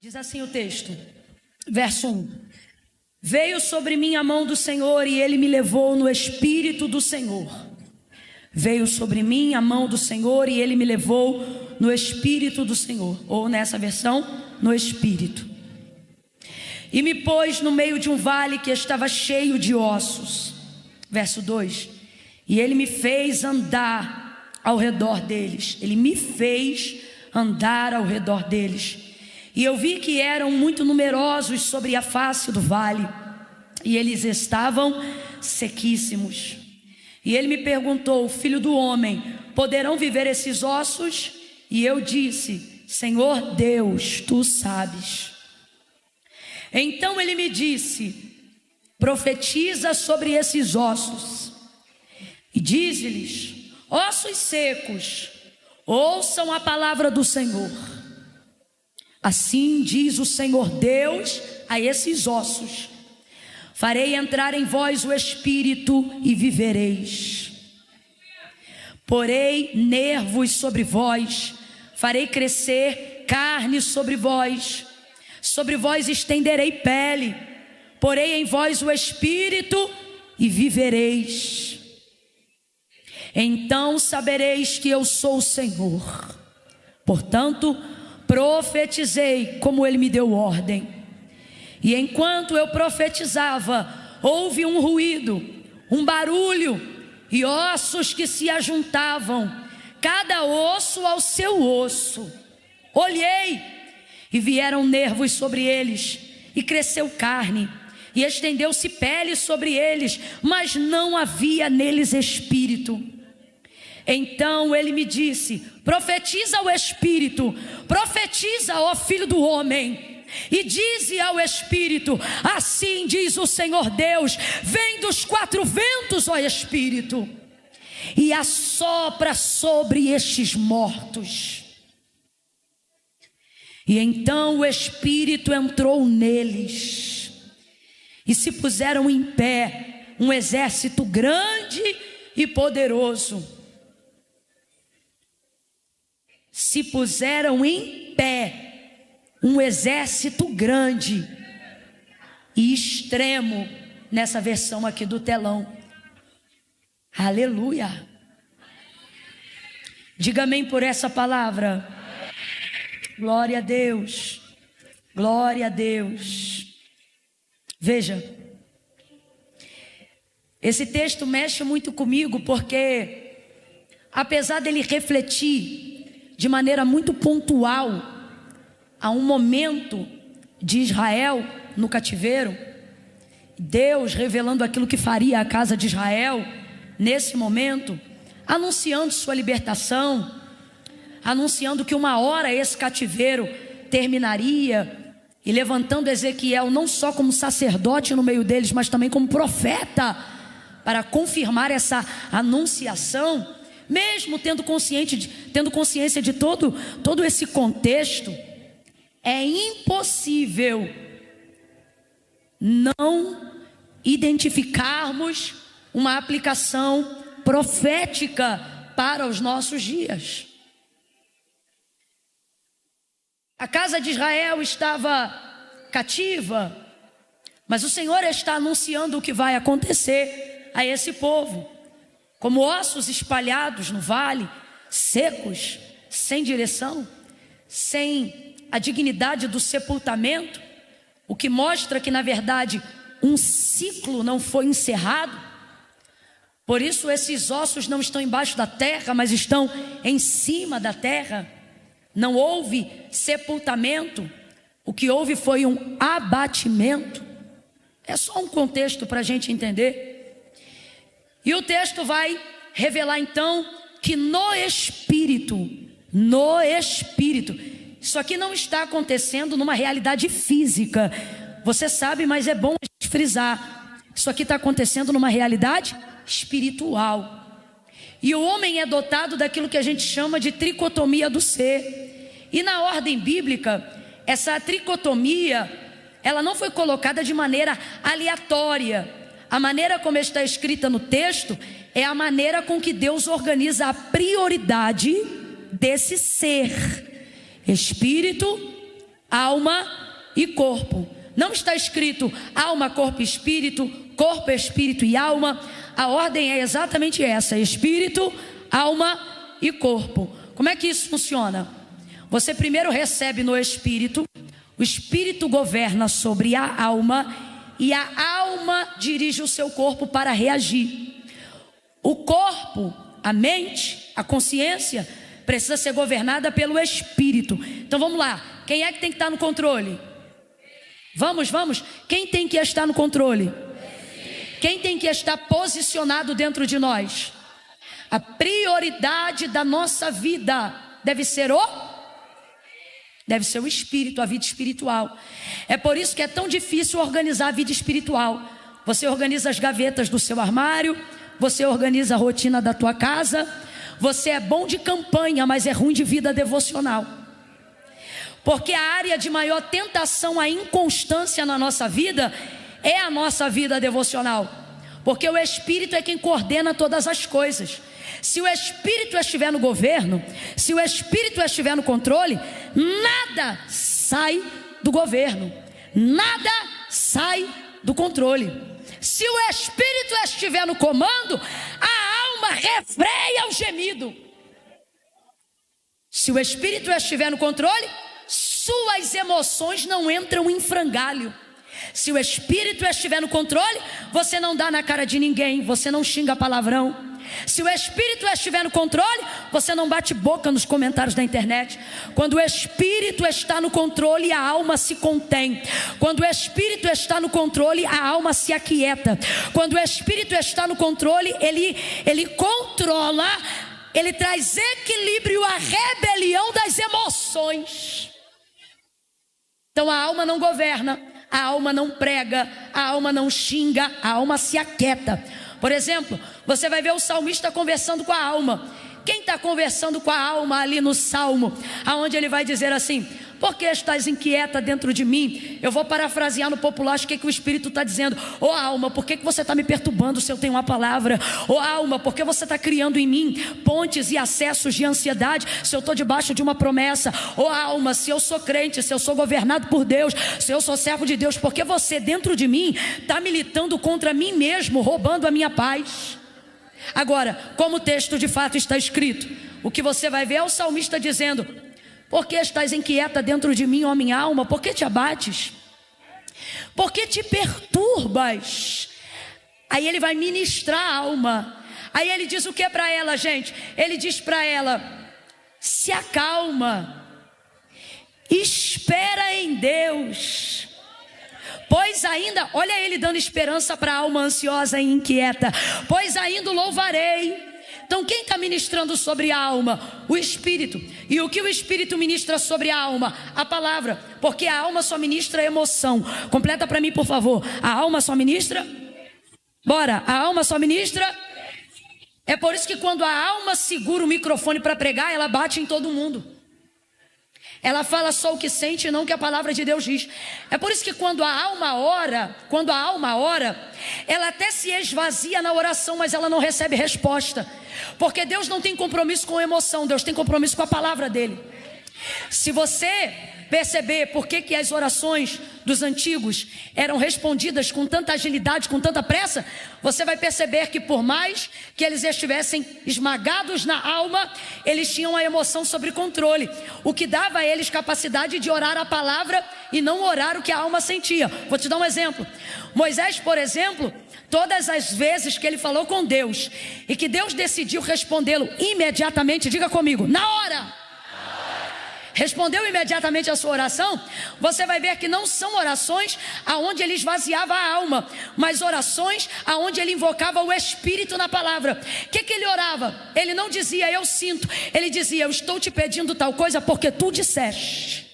Diz assim o texto, verso 1: Veio sobre mim a mão do Senhor e ele me levou no Espírito do Senhor. Veio sobre mim a mão do Senhor e ele me levou no Espírito do Senhor. Ou nessa versão, no Espírito. E me pôs no meio de um vale que estava cheio de ossos. Verso 2: E ele me fez andar ao redor deles. Ele me fez andar ao redor deles. E eu vi que eram muito numerosos sobre a face do vale, e eles estavam sequíssimos. E ele me perguntou: Filho do homem, poderão viver esses ossos? E eu disse: Senhor Deus, tu sabes. Então ele me disse: profetiza sobre esses ossos e dize-lhes: ossos secos, ouçam a palavra do Senhor. Assim diz o Senhor Deus a esses ossos: farei entrar em vós o Espírito e vivereis. Porei nervos sobre vós, farei crescer carne sobre vós estenderei pele, porei em vós o Espírito e vivereis. Então sabereis que eu sou o Senhor. Portanto, profetizei como ele me deu ordem. E enquanto eu profetizava, houve um ruído, um barulho, e ossos que se ajuntavam, cada osso ao seu osso. Olhei, e vieram nervos sobre eles, e cresceu carne, e estendeu-se pele sobre eles, mas não havia neles espírito. Então ele me disse: profetiza ao Espírito, profetiza, ó filho do homem, e dize ao Espírito: assim diz o Senhor Deus, vem dos quatro ventos, ó Espírito, e assopra sobre estes mortos. E então o Espírito entrou neles, e se puseram em pé um exército grande e poderoso. Se puseram em pé um exército grande e extremo, nessa versão aqui do telão. Aleluia. Diga amém por essa palavra. Glória a Deus. Glória a Deus. Veja, esse texto mexe muito comigo, porque apesar dele refletir de maneira muito pontual a um momento de Israel no cativeiro, Deus revelando aquilo que faria à casa de Israel nesse momento, anunciando sua libertação, anunciando que uma hora esse cativeiro terminaria, e levantando Ezequiel não só como sacerdote no meio deles, mas também como profeta, para confirmar essa anunciação. Mesmo tendo consciência de todo esse contexto, é impossível não identificarmos uma aplicação profética para os nossos dias. A casa de Israel estava cativa, mas o Senhor está anunciando o que vai acontecer a esse povo. Como ossos espalhados no vale, secos, sem direção, sem a dignidade do sepultamento, o que mostra que na verdade um ciclo não foi encerrado. Por isso esses ossos não estão embaixo da terra, mas estão em cima da terra. Não houve sepultamento, o que houve foi um abatimento. É só um contexto para a gente entender. E o texto vai revelar então que no Espírito, isso aqui não está acontecendo numa realidade física. Você sabe, mas é bom a gente frisar. Isso aqui está acontecendo numa realidade espiritual. E o homem é dotado daquilo que a gente chama de tricotomia do ser. E na ordem bíblica, essa tricotomia, ela não foi colocada de maneira aleatória. A maneira como está escrita no texto é a maneira com que Deus organiza a prioridade desse ser: Espírito, alma e corpo. Não está escrito alma, corpo, espírito e alma. A ordem é exatamente essa: espírito, alma e corpo. Como é que isso funciona? Você primeiro recebe no espírito, o espírito governa sobre a alma e a alma dirige o seu corpo para reagir. O corpo, a mente, a consciência precisa ser governada pelo espírito. Então vamos lá, quem é que tem que estar no controle? Vamos, quem tem que estar no controle? Quem tem que estar posicionado dentro de nós? A prioridade da nossa vida deve ser o espírito, a vida espiritual. É por isso que é tão difícil organizar a vida espiritual. Você organiza as gavetas do seu armário, você organiza a rotina da tua casa. Você é bom de campanha, mas é ruim de vida devocional. Porque a área de maior tentação à inconstância na nossa vida é a nossa vida devocional. Porque o Espírito é quem coordena todas as coisas. Se o Espírito estiver no governo, se o Espírito estiver no controle, nada sai do governo, nada sai do controle. Se o Espírito estiver no comando, a alma refreia o gemido. Se o Espírito estiver no controle, suas emoções não entram em frangalho. Se o Espírito estiver no controle, você não dá na cara de ninguém, você não xinga palavrão. Se o Espírito estiver no controle, você não bate boca nos comentários da internet. Quando o Espírito está no controle, a alma se contém. Quando o Espírito está no controle, a alma se aquieta. Quando o Espírito está no controle, ele controla, ele traz equilíbrio à rebelião das emoções. Então a alma não governa, a alma não prega, a alma não xinga, a alma se aquieta. Por exemplo, você vai ver o salmista conversando com a alma. Quem está conversando com a alma ali no salmo, aonde ele vai dizer assim: por que estás inquieta dentro de mim? Eu vou parafrasear no popular, acho que o Espírito está dizendo: ô alma, por que você está me perturbando se eu tenho uma palavra? Ô alma, por que você está criando em mim pontes e acessos de ansiedade se eu estou debaixo de uma promessa? Ô alma, se eu sou crente, se eu sou governado por Deus, se eu sou servo de Deus, por que você dentro de mim está militando contra mim mesmo, roubando a minha paz? Agora, como o texto de fato está escrito, o que você vai ver é o salmista dizendo: por que estás inquieta dentro de mim, ó minha alma? Por que te abates? Por que te perturbas? Aí ele vai ministrar a alma. Aí ele diz o que para ela, gente? Ele diz para ela: se acalma, espera em Deus. Pois ainda, olha ele dando esperança para a alma ansiosa e inquieta. Pois ainda o louvarei. Então quem está ministrando sobre a alma? O Espírito. E o que o Espírito ministra sobre a alma? A palavra. Porque a alma só ministra emoção. Completa para mim, por favor. A alma só ministra? Bora, a alma só ministra? É por isso que quando a alma segura o microfone para pregar, ela bate em todo mundo. Ela fala só o que sente e não o que a palavra de Deus diz. É por isso que quando a alma ora, ela até se esvazia na oração, mas ela não recebe resposta. Porque Deus não tem compromisso com emoção, Deus tem compromisso com a palavra dele. Se você perceber por que as orações dos antigos eram respondidas com tanta agilidade, com tanta pressa, você vai perceber que por mais que eles estivessem esmagados na alma, eles tinham a emoção sob controle, o que dava a eles capacidade de orar a palavra e não orar o que a alma sentia. Vou te dar um exemplo. Moisés, por exemplo, todas as vezes que ele falou com Deus e que Deus decidiu respondê-lo imediatamente, diga comigo, na hora, respondeu imediatamente a sua oração, você vai ver que não são orações aonde ele esvaziava a alma, mas orações aonde ele invocava o Espírito na palavra. O que ele orava? Ele não dizia eu sinto, ele dizia eu estou te pedindo tal coisa porque tu disseste.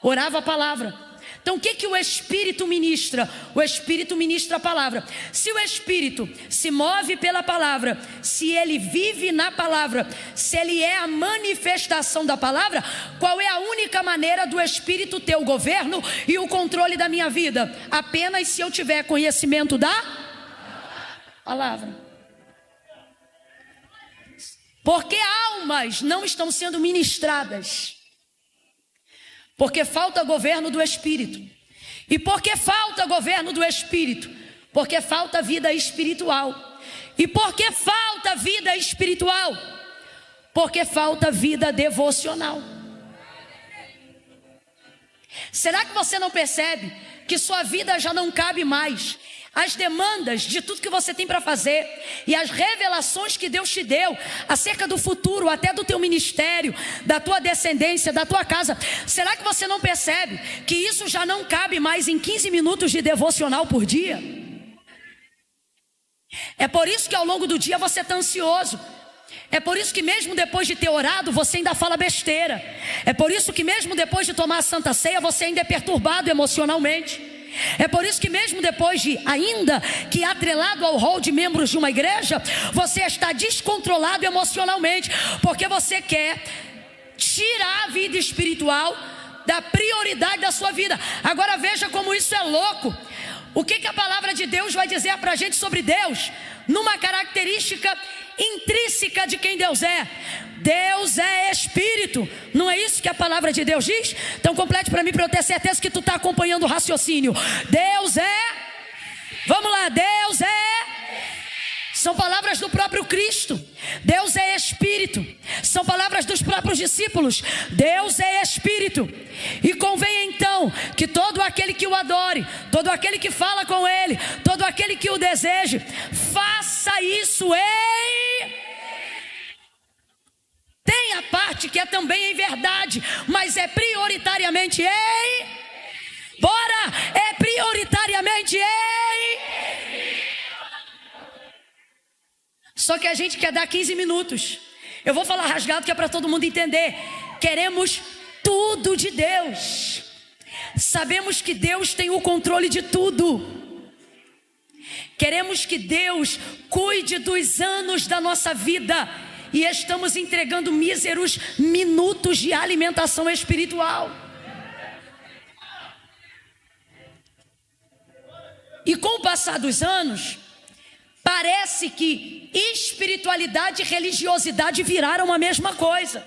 Orava a palavra. Então o que o Espírito ministra? O Espírito ministra a palavra. Se o Espírito se move pela palavra, se ele vive na palavra, se ele é a manifestação da palavra, qual é a única maneira do Espírito ter o governo e o controle da minha vida? Apenas se eu tiver conhecimento da palavra. Porque almas não estão sendo ministradas Porque falta governo do Espírito. E por que falta governo do Espírito? Porque falta vida espiritual. E por que falta vida espiritual? Porque falta vida devocional. Será que você não percebe que sua vida já não cabe mais as demandas de tudo que você tem para fazer e as revelações que Deus te deu acerca do futuro, até do teu ministério, da tua descendência, da tua casa? Será que você não percebe que isso já não cabe mais em 15 minutos de devocional por dia? É por isso que ao longo do dia você está ansioso. É por isso que mesmo depois de ter orado, você ainda fala besteira. É por isso que mesmo depois de tomar a Santa Ceia, você ainda é perturbado emocionalmente. É por isso que mesmo depois de, ainda que atrelado ao rol de membros de uma igreja, você está descontrolado emocionalmente, porque você quer tirar a vida espiritual da prioridade da sua vida. Agora veja como isso é louco. O que a palavra de Deus vai dizer para a gente sobre Deus? Numa característica intrínseca de quem Deus é. Deus é Espírito. Não é isso que a palavra de Deus diz? Então complete para mim, para eu ter certeza que tu está acompanhando o raciocínio. Deus é... Vamos lá, Deus é... São palavras do próprio Cristo. Deus é Espírito. São palavras dos próprios discípulos. Deus é Espírito. E convém então que todo aquele que o adore, todo aquele que fala com Ele, todo aquele que o deseje, faça isso em... Tem a parte que é também em verdade, mas é prioritariamente em... Bora! É prioritariamente em... Só que a gente quer dar 15 minutos. Eu vou falar rasgado que é para todo mundo entender. Queremos tudo de Deus. Sabemos que Deus tem o controle de tudo. Queremos que Deus cuide dos anos da nossa vida. E estamos entregando míseros minutos de alimentação espiritual. E com o passar dos anos, parece que espiritualidade e religiosidade viraram a mesma coisa.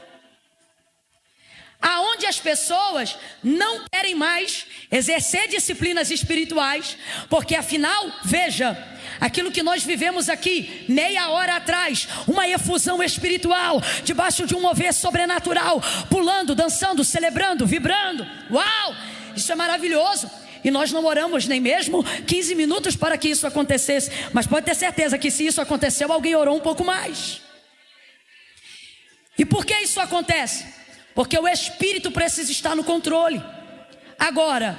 Aonde as pessoas não querem mais exercer disciplinas espirituais, porque afinal, veja, aquilo que nós vivemos aqui, meia hora atrás, uma efusão espiritual, debaixo de um mover sobrenatural, pulando, dançando, celebrando, vibrando, uau, isso é maravilhoso. E nós não oramos nem mesmo 15 minutos para que isso acontecesse. Mas pode ter certeza que se isso aconteceu, alguém orou um pouco mais. E por que isso acontece? Porque o Espírito precisa estar no controle. Agora,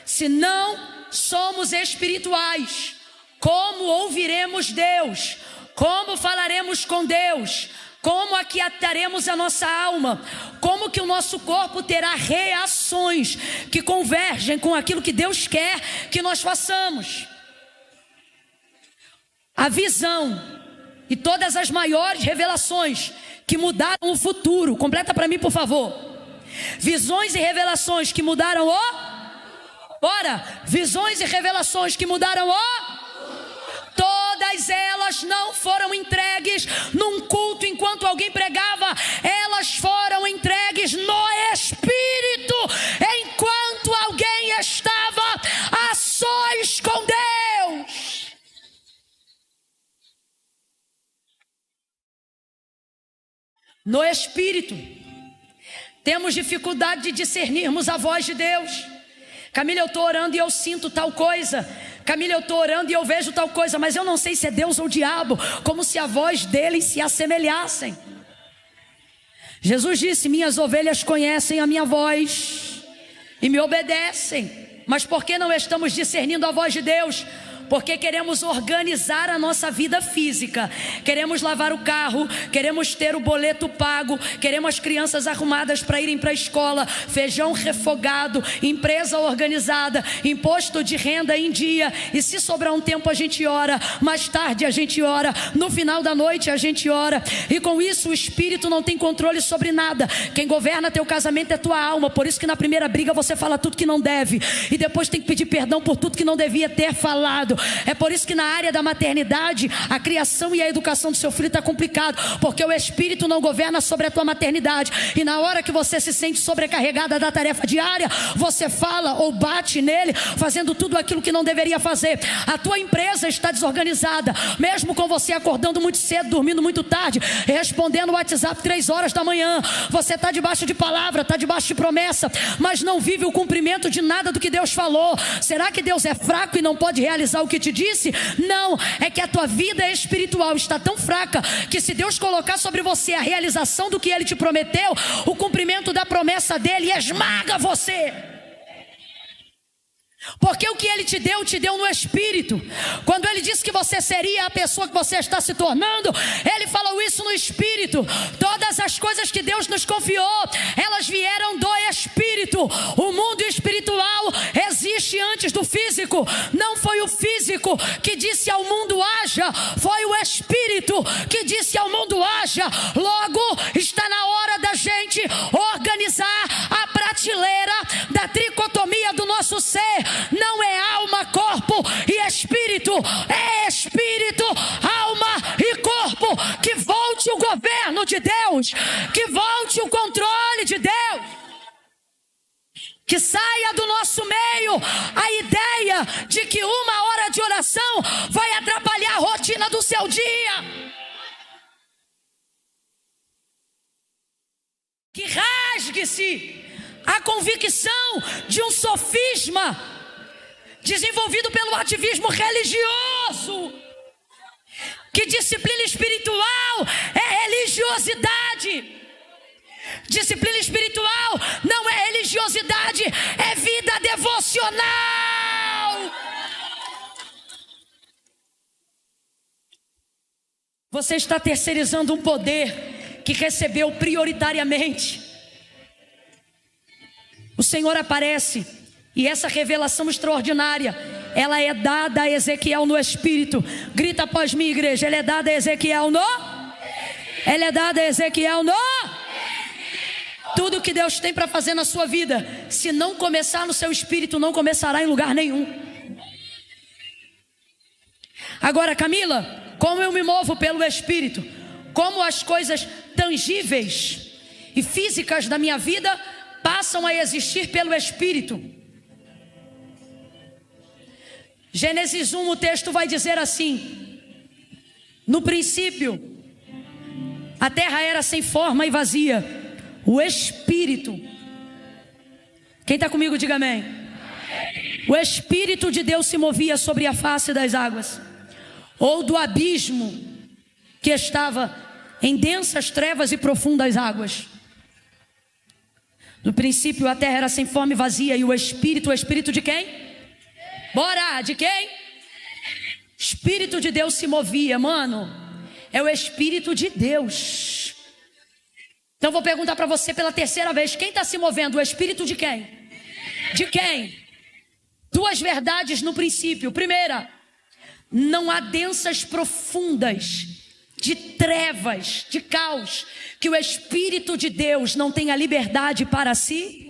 se não somos espirituais, como ouviremos Deus? Como falaremos com Deus? Como aquietaremos a nossa alma? Como que o nosso corpo terá reações que convergem com aquilo que Deus quer que nós façamos? A visão e todas as maiores revelações que mudaram o futuro. Completa para mim, por favor. Visões e revelações que mudaram visões e revelações que mudaram todas elas não foram entregues num culto enquanto alguém pregava, elas foram entregues no Espírito, enquanto alguém estava a sós com Deus. No Espírito, temos dificuldade de discernirmos a voz de Deus. Camila, eu estou orando e eu sinto tal coisa. Camila, eu estou orando e eu vejo tal coisa, mas eu não sei se é Deus ou o diabo, como se a voz deles se assemelhassem. Jesus disse: minhas ovelhas conhecem a minha voz e me obedecem. Mas por que não estamos discernindo a voz de Deus? Porque queremos organizar a nossa vida física, queremos lavar o carro, queremos ter o boleto pago, queremos as crianças arrumadas para irem para a escola, feijão refogado, empresa organizada, imposto de renda em dia. E se sobrar um tempo a gente ora, mais tarde a gente ora, no final da noite a gente ora. E com isso o Espírito não tem controle sobre nada. Quem governa teu casamento é tua alma. Por isso que na primeira briga você fala tudo que não deve, e depois tem que pedir perdão por tudo que não devia ter falado. É por isso que na área da maternidade, a criação e a educação do seu filho está complicado, porque o Espírito não governa sobre a tua maternidade. E na hora que você se sente sobrecarregada da tarefa diária, você fala ou bate nele, fazendo tudo aquilo que não deveria fazer. A tua empresa está desorganizada, mesmo com você acordando muito cedo, dormindo muito tarde, respondendo o WhatsApp 3 horas da manhã. Você está debaixo de palavra, está debaixo de promessa, mas não vive o cumprimento de nada do que Deus falou. Será que Deus é fraco e não pode realizar o que te disse? Não, é que a tua vida espiritual está tão fraca, que se Deus colocar sobre você a realização do que Ele te prometeu, o cumprimento da promessa dEle esmaga você. Porque o que Ele te deu no Espírito. Quando Ele disse que você seria a pessoa que você está se tornando, Ele falou isso no Espírito. Todas as coisas que Deus nos confiou, elas vieram do Espírito. O mundo espiritual existe antes do físico. Não foi o físico que disse ao mundo haja, foi o Espírito que disse ao mundo haja. Logo, está na hora da gente organizar a prateleira da tricotomia do nosso ser. Não é alma, corpo e espírito, é espírito, alma e corpo. Que volte o governo de Deus, que volte o controle de Deus, que saia do nosso meio a ideia de que 1 hora de oração vai atrapalhar a rotina do seu dia. Que rasgue-se a convicção de um sofisma desenvolvido pelo ativismo religioso, que disciplina espiritual é religiosidade. Disciplina espiritual não é religiosidade, é vida devocional. Você está terceirizando um poder que recebeu prioritariamente. O Senhor aparece. E essa revelação extraordinária, ela é dada a Ezequiel no Espírito. Grita após mim, igreja. Ela é dada a Ezequiel no? Ela é dada a Ezequiel no? Tudo que Deus tem para fazer na sua vida, se não começar no seu espírito, não começará em lugar nenhum. Agora, Camila, como eu me movo pelo Espírito? Como as coisas tangíveis e físicas da minha vida passam a existir pelo Espírito? Gênesis 1, o texto vai dizer assim: no princípio a terra era sem forma e vazia, o Espírito, quem está comigo diga amém. O Espírito de Deus se movia sobre a face das águas, ou do abismo que estava em densas trevas e profundas águas. No princípio a terra era sem forma e vazia, e o Espírito de quem? Bora, de quem? Espírito de Deus se movia, mano. É o Espírito de Deus. Então vou perguntar para você pela terceira vez: quem está se movendo? O Espírito de quem? De quem? Duas verdades no princípio. Primeira, não há densas profundas de trevas, de caos, que o Espírito de Deus não tenha liberdade para si.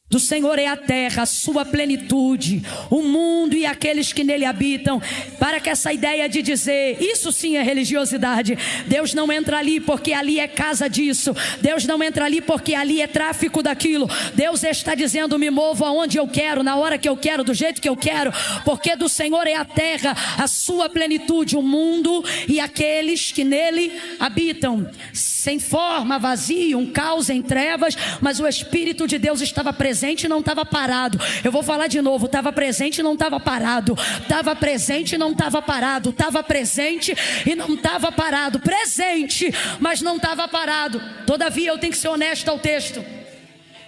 Do Senhor é a terra, a sua plenitude, o mundo e aqueles que nele habitam. Para que essa ideia de dizer, isso sim é religiosidade. Deus não entra ali porque ali é casa disso. Deus não entra ali porque ali é tráfico daquilo. Deus está dizendo, me movo aonde eu quero, na hora que eu quero, do jeito que eu quero. Porque do Senhor é a terra, a sua plenitude, o mundo e aqueles que nele habitam. Sem forma, vazio, um caos em trevas, mas o Espírito de Deus estava presente e não estava parado. Eu vou falar de novo: estava presente e não estava parado. Estava presente e não estava parado. Estava presente e não estava parado. Presente, mas não estava parado. Todavia eu tenho que ser honesto ao texto.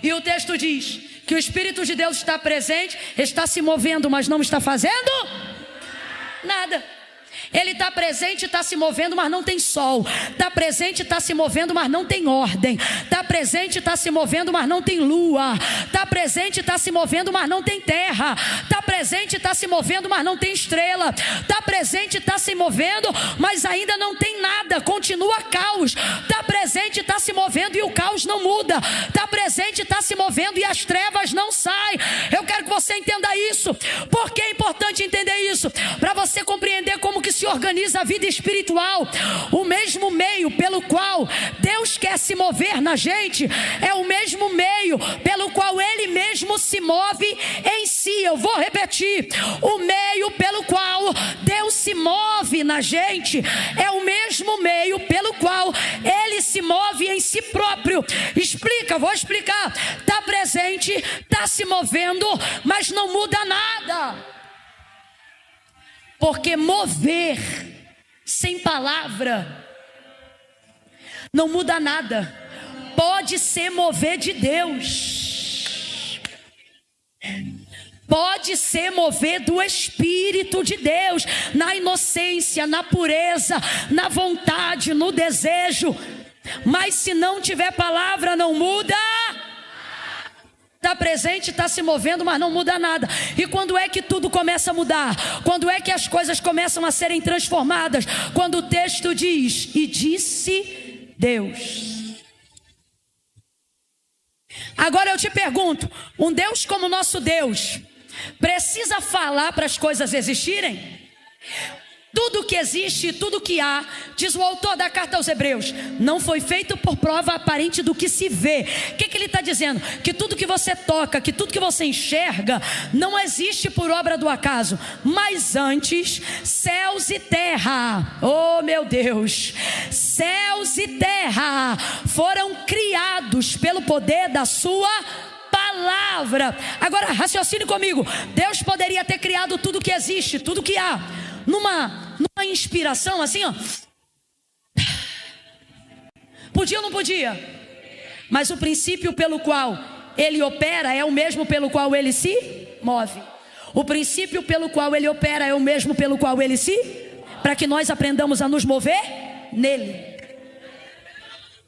E o texto diz que o Espírito de Deus está presente, está se movendo, mas não está fazendo nada. Ele está presente e está se movendo, mas não tem sol. Está presente e está se movendo, mas não tem ordem. Está presente e está se movendo, mas não tem lua. Está presente e está se movendo, mas não tem terra. Está presente e está se movendo, mas não tem estrela. Está presente e está se movendo, mas ainda não tem nada. Continua caos. Está presente e está se movendo e o caos não muda. Está presente e está se movendo e as trevas não saem. Eu quero que você entenda isso. Por que é importante entender isso? Para você compreender como que se organiza a vida espiritual. O mesmo meio pelo qual Deus quer se mover na gente é o mesmo meio pelo qual Ele mesmo se move em si. Eu vou repetir: o meio pelo qual Deus se move na gente é o mesmo meio pelo qual Ele se move em si próprio. Explica, vou explicar. Está presente, está se movendo, mas não muda nada. Porque mover sem palavra não muda nada. Pode ser mover de Deus, pode ser mover do Espírito de Deus, na inocência, na pureza, na vontade, no desejo. Mas se não tiver palavra, não muda. Está presente, está se movendo, mas não muda nada. E quando é que tudo começa a mudar? Quando é que as coisas começam a serem transformadas? Quando o texto diz: e disse Deus. Agora eu te pergunto: um Deus como o nosso Deus precisa falar para as coisas existirem? Tudo que existe, tudo que há, diz o autor da carta aos Hebreus, não foi feito por prova aparente do que se vê. O que ele está dizendo? Que tudo que você toca, que tudo que você enxerga, não existe por obra do acaso. Mas antes, céus e terra, oh meu Deus, céus e terra foram criados pelo poder da sua palavra. Agora raciocine comigo. Deus poderia ter criado tudo que existe, tudo que há, numa inspiração assim, ó. Podia ou não podia? Mas o princípio pelo qual ele opera é o mesmo pelo qual ele se move. O princípio pelo qual ele opera é o mesmo pelo qual ele se... para que nós aprendamos a nos mover nele.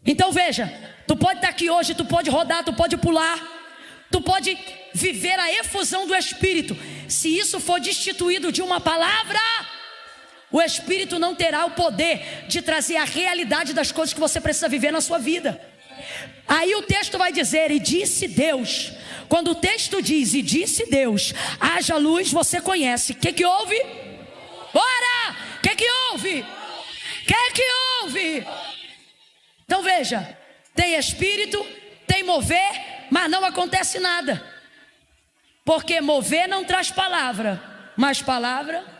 Então veja, tu pode estar aqui hoje, tu pode rodar, tu pode pular, tu pode viver a efusão do Espírito. Se isso for destituído de uma palavra, o Espírito não terá o poder de trazer a realidade das coisas que você precisa viver na sua vida. Aí o texto vai dizer: e disse Deus. Quando o texto diz e disse Deus, haja luz, você conhece. O que que houve? Bora! O que que houve? O que que houve? Então veja, tem Espírito, tem mover, mas não acontece nada. Porque mover não traz palavra, mas palavra...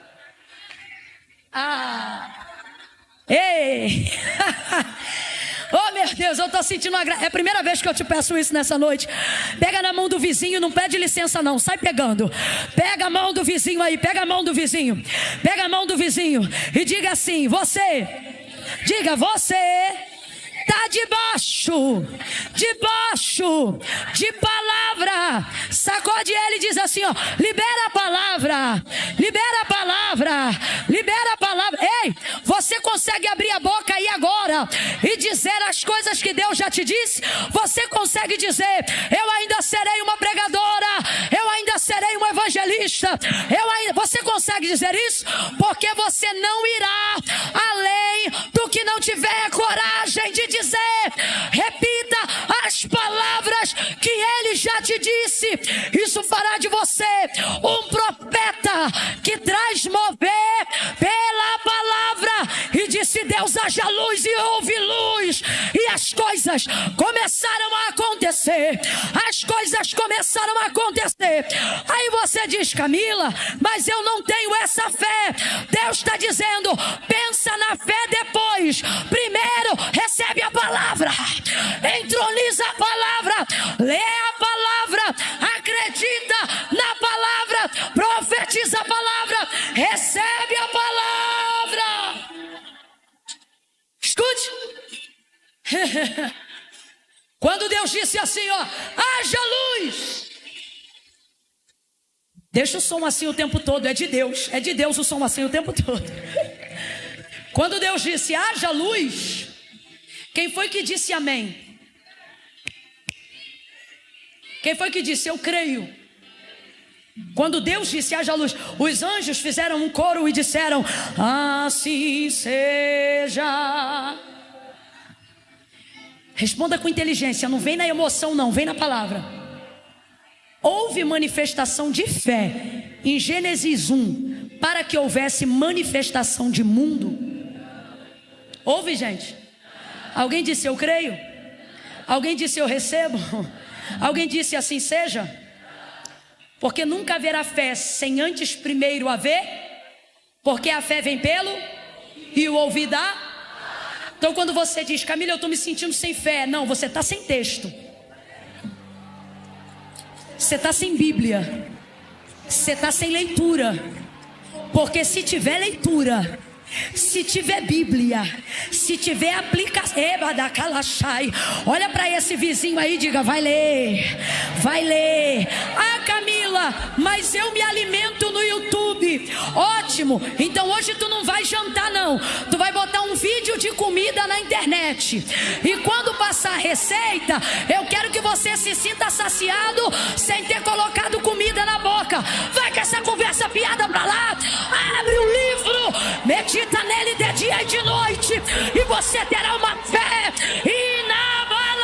Ei! Oh meu Deus, eu estou sentindo é a primeira vez que eu te peço isso nessa noite. Pega na mão do vizinho, não pede licença não, sai pegando. Pega a mão do vizinho aí, pega a mão do vizinho. Pega a mão do vizinho e diga assim: você, diga, você está debaixo de palavra. Sacode ele e diz assim, ó: libera a palavra, libera a palavra, libera a palavra. Ei, você consegue abrir a boca aí agora e dizer as coisas que Deus já te disse? Você consegue dizer: eu ainda serei uma pregadora, eu ainda serei um evangelista, você consegue dizer isso? Porque você não irá além do que não tiver coragem de dizer. Repita as palavras que ele já te disse. Isso fará de você um profeta que traz mover pela palavra. E disse Deus: haja luz, e houve luz. E as coisas começaram a acontecer. As coisas começaram a acontecer. Aí você diz: Camila, mas eu não tenho essa fé. Deus está dizendo: pensa na fé depois. Primeiro recebe a palavra, entroniza a palavra, lê a palavra, acredita na palavra, profetiza a palavra, recebe a palavra. Escute. Quando Deus disse assim, ó: haja luz. Deixa o som assim o tempo todo, é de Deus o som assim o tempo todo. Quando Deus disse, haja luz, quem foi que disse amém? Quem foi que disse, eu creio? Quando Deus disse, haja luz, os anjos fizeram um coro e disseram, assim seja. Responda com inteligência, não vem na emoção não, vem na palavra. Houve manifestação de fé em Gênesis 1 para que houvesse manifestação de mundo? Houve, gente? Alguém disse eu creio? Alguém disse eu recebo? Alguém disse assim seja? Porque nunca haverá fé sem antes primeiro haver, porque a fé vem pelo e o ouvir dá. Então quando você diz, Camila, eu estou me sentindo sem fé, não, você está sem texto, você está sem Bíblia, você está sem leitura. Porque se tiver leitura, se tiver Bíblia, se tiver aplicação, olha para esse vizinho aí e diga, vai ler, vai ler. Ah, Camila, mas eu me alimento no YouTube. Ótimo, então hoje tu não vai jantar não, tu vai botar um vídeo de comida na internet, e quando passar a receita, eu quero que você se sinta saciado sem ter colocado comida na boca. Vai com essa conversa piada pra lá, abre o livro, medita nele de dia e de noite, e você terá uma fé inabalável.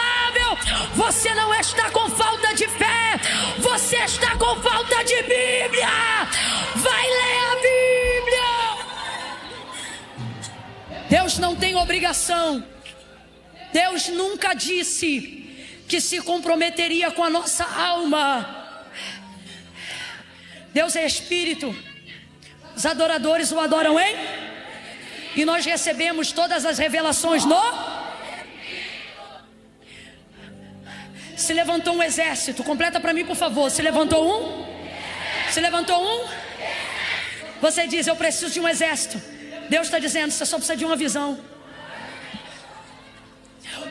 Você não está com falta de fé, você está com falta de Bíblia. Vai ler a Bíblia. Deus não tem obrigação, Deus nunca disse que se comprometeria com a nossa alma. Deus é Espírito, os adoradores o adoram em, e nós recebemos todas as revelações no. Se levantou um exército, completa para mim por favor. Se levantou um? Se levantou um? Você diz, eu preciso de um exército. Deus está dizendo, você só precisa de uma visão.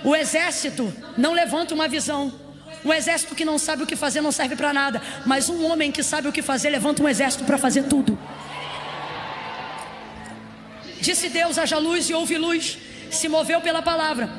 O exército não levanta uma visão. Um exército que não sabe o que fazer não serve para nada. Mas um homem que sabe o que fazer levanta um exército para fazer tudo. Disse Deus, haja luz, e houve luz. Se moveu pela palavra,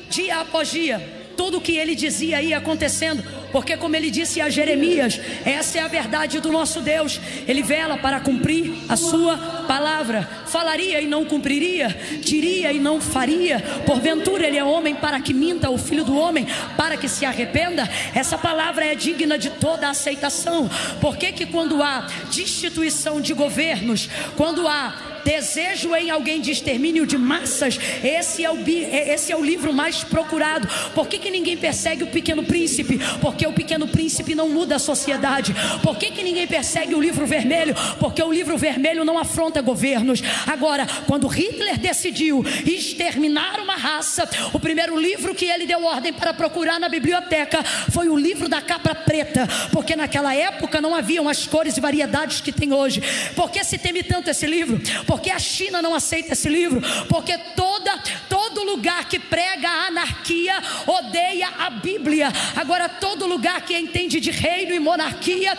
dia após dia. Tudo o que ele dizia ia acontecendo, porque como ele disse a Jeremias, essa é a verdade do nosso Deus. Ele vela para cumprir a sua palavra. Falaria e não cumpriria, diria e não faria. Porventura ele é homem para que minta, o filho do homem para que se arrependa? Essa palavra é digna de toda aceitação. Por que quando há destituição de governos, quando há desejo em alguém de extermínio de massas, esse é o livro mais procurado? Por que ninguém persegue o Pequeno Príncipe? Porque o Pequeno Príncipe não muda a sociedade. Por que ninguém persegue o Livro Vermelho? Porque o Livro Vermelho não afronta governos. Agora, quando Hitler decidiu exterminar uma raça, o primeiro livro que ele deu ordem para procurar na biblioteca foi o livro da capa preta, porque naquela época não haviam as cores e variedades que tem hoje. Por que se teme tanto esse livro? Porque a China não aceita esse livro, porque todo lugar que prega a anarquia odeia a Bíblia. Agora todo lugar que entende de reino e monarquia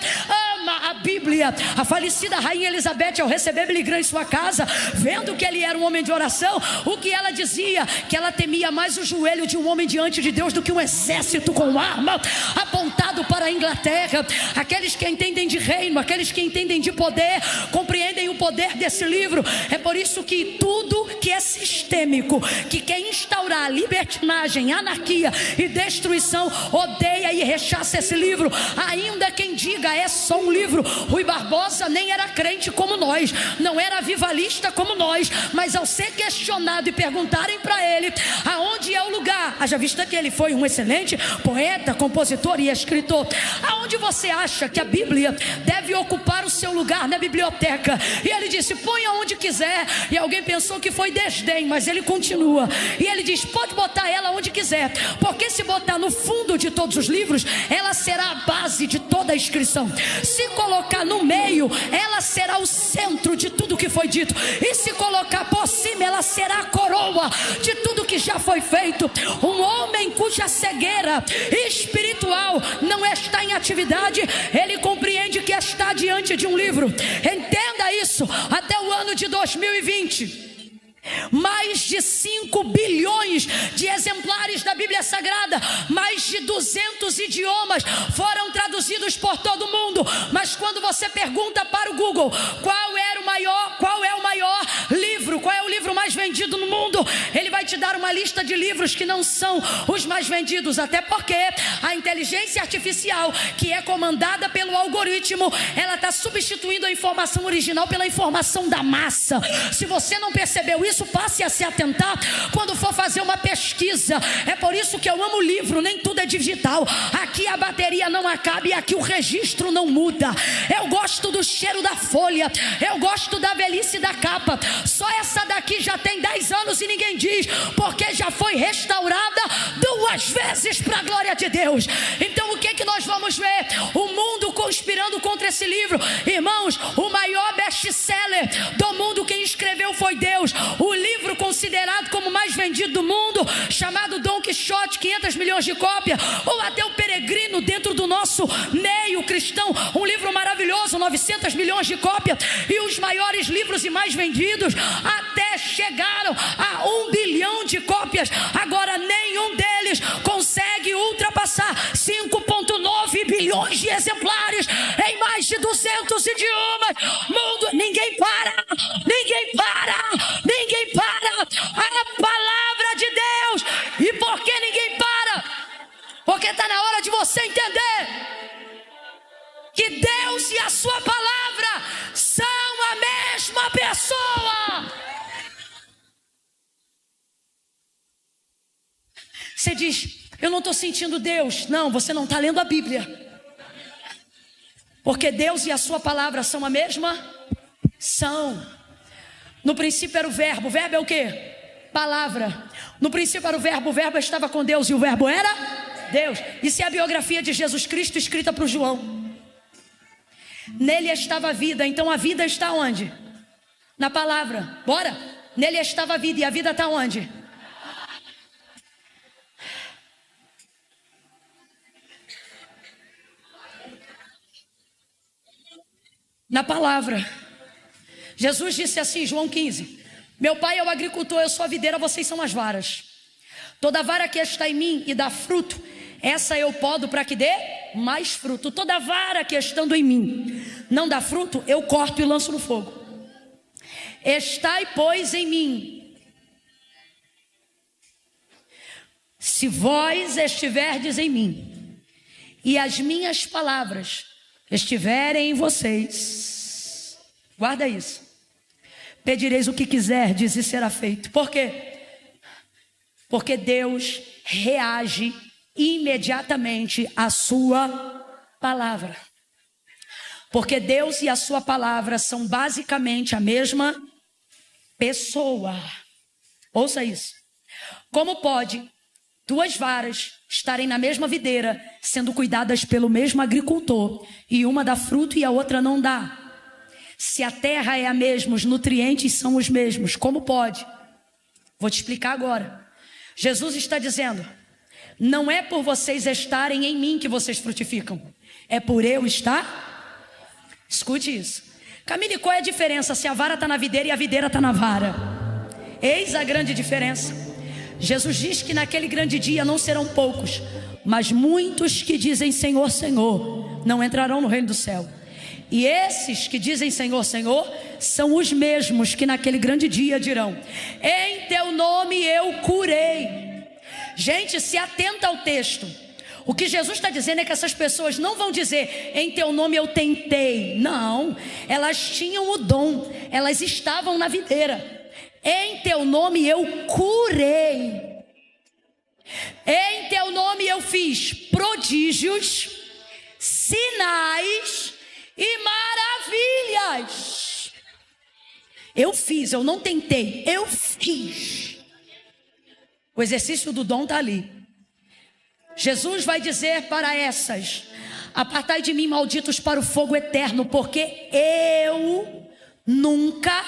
ama a Bíblia. A falecida rainha Elizabeth, ao receber Billy Graham em sua casa, vendo que ele era um homem de oração, o que ela dizia? Que ela temia mais o joelho de um homem diante de Deus do que um exército com arma apontado para a Inglaterra. Aqueles que entendem de reino, aqueles que entendem de poder, compreendem o poder desse livro. É por isso que tudo que é sistêmico, que quer instaurar libertinagem, anarquia e destruição, odeia e rechaça esse livro. Ainda quem diga é só um livro. Rui Barbosa nem era crente como nós, não era avivalista como nós, mas ao ser questionado e perguntarem para ele aonde é o lugar, haja vista que ele foi um excelente poeta, compositor e escritor, aonde você acha que a Bíblia deve ocupar o seu lugar na biblioteca? E ele disse, põe aonde quiser. E alguém pensou que foi desdém, mas ele continua, e ele diz, pode botar ela onde quiser, porque se botar no fundo de todos os livros, ela será a base de toda a inscrição. Se colocar no meio, ela será o centro de tudo que foi dito, e se colocar por cima, ela será a coroa de tudo que já foi feito. Um homem cuja cegueira espiritual não está em atividade, ele compreende que está diante de um livro. Entenda isso. Até o ano de 2020 Mais de 5 bilhões de exemplares da Bíblia Sagrada, mais de 200 idiomas foram traduzidos por todo o mundo. Mas quando você pergunta para o Google qual é o maior livro, qual é o livro mais vendido no mundo, ele vai te dar uma lista de livros que não são os mais vendidos, até porque a inteligência artificial, que é comandada pelo algoritmo, ela está substituindo a informação original pela informação da massa. Se você não percebeu isso, passe a se atentar quando for fazer uma pesquisa. É por isso que eu amo livro, nem tudo é digital. Aqui a bateria não acaba e aqui o registro não muda. Eu gosto do cheiro da folha, eu gosto da velhice da capa. Só essa daqui já tem 10 anos e ninguém diz, porque já foi restaurada 2 vezes para a glória de Deus. Então o que nós vamos ver? O mundo conspirando contra esse livro. Irmãos, o maior best-seller do mundo, quem escreveu foi Deus. O livro considerado como o mais vendido do mundo, chamado Dom Quixote, 500 milhões de cópias, ou até o Peregrino, dentro do nosso meio cristão, um livro maravilhoso, 900 milhões de cópias, e os maiores livros e mais vendidos até chegaram a 1 bilhão de cópias. Agora nenhum deles consegue ultrapassar 5,9 bilhões de exemplares em mais de 200 idiomas. Mundo, ninguém para. A palavra de Deus. E por que ninguém para? Porque está na hora de você entender que Deus e a sua palavra são a mesma pessoa. Você diz, eu não estou sentindo Deus. Não, você não está lendo a Bíblia. Porque Deus e a sua palavra são a mesma? São. No princípio era o verbo é o quê? Palavra. No princípio era o verbo estava com Deus e o verbo era Deus. Isso é a biografia de Jesus Cristo escrita para o João. Nele estava a vida, então a vida está onde? Na palavra. Bora? Nele estava a vida, e a vida está onde? Na palavra. Jesus disse assim, João 15: meu pai é o agricultor, eu sou a videira, vocês são as varas. Toda vara que está em mim e dá fruto, essa eu podo para que dê mais fruto. Toda vara que estando em mim não dá fruto, eu corto e lanço no fogo. Estai, pois, em mim, se vós estiverdes em mim, e as minhas palavras estiverem em vocês, guarda isso. Pedireis o que quiserdes e será feito. Por quê? Porque Deus reage imediatamente à sua palavra. Porque Deus e a sua palavra são basicamente a mesma pessoa. Ouça isso. Como pode 2 varas estarem na mesma videira, sendo cuidadas pelo mesmo agricultor, e uma dá fruto e a outra não dá? Se a terra é a mesma, os nutrientes são os mesmos, como pode? Vou te explicar agora. Jesus está dizendo, não é por vocês estarem em mim que vocês frutificam, é por eu estar. Escute isso. Camille, qual é a diferença se a vara está na videira e a videira está na vara? Eis a grande diferença. Jesus diz que naquele grande dia não serão poucos, mas muitos que dizem Senhor, Senhor, não entrarão no reino do céu. E esses que dizem Senhor, Senhor, são os mesmos que naquele grande dia dirão, em teu nome eu curei. Gente, se atenta ao texto. O que Jesus está dizendo é que essas pessoas não vão dizer, em teu nome eu tentei. Não, elas tinham o dom, elas estavam na videira. Em teu nome eu curei. Em teu nome eu fiz prodígios, sinais e maravilhas. Eu fiz, eu não tentei, eu fiz. O exercício do dom está ali. Jesus vai dizer para essas, apartai de mim, malditos, para o fogo eterno, porque eu nunca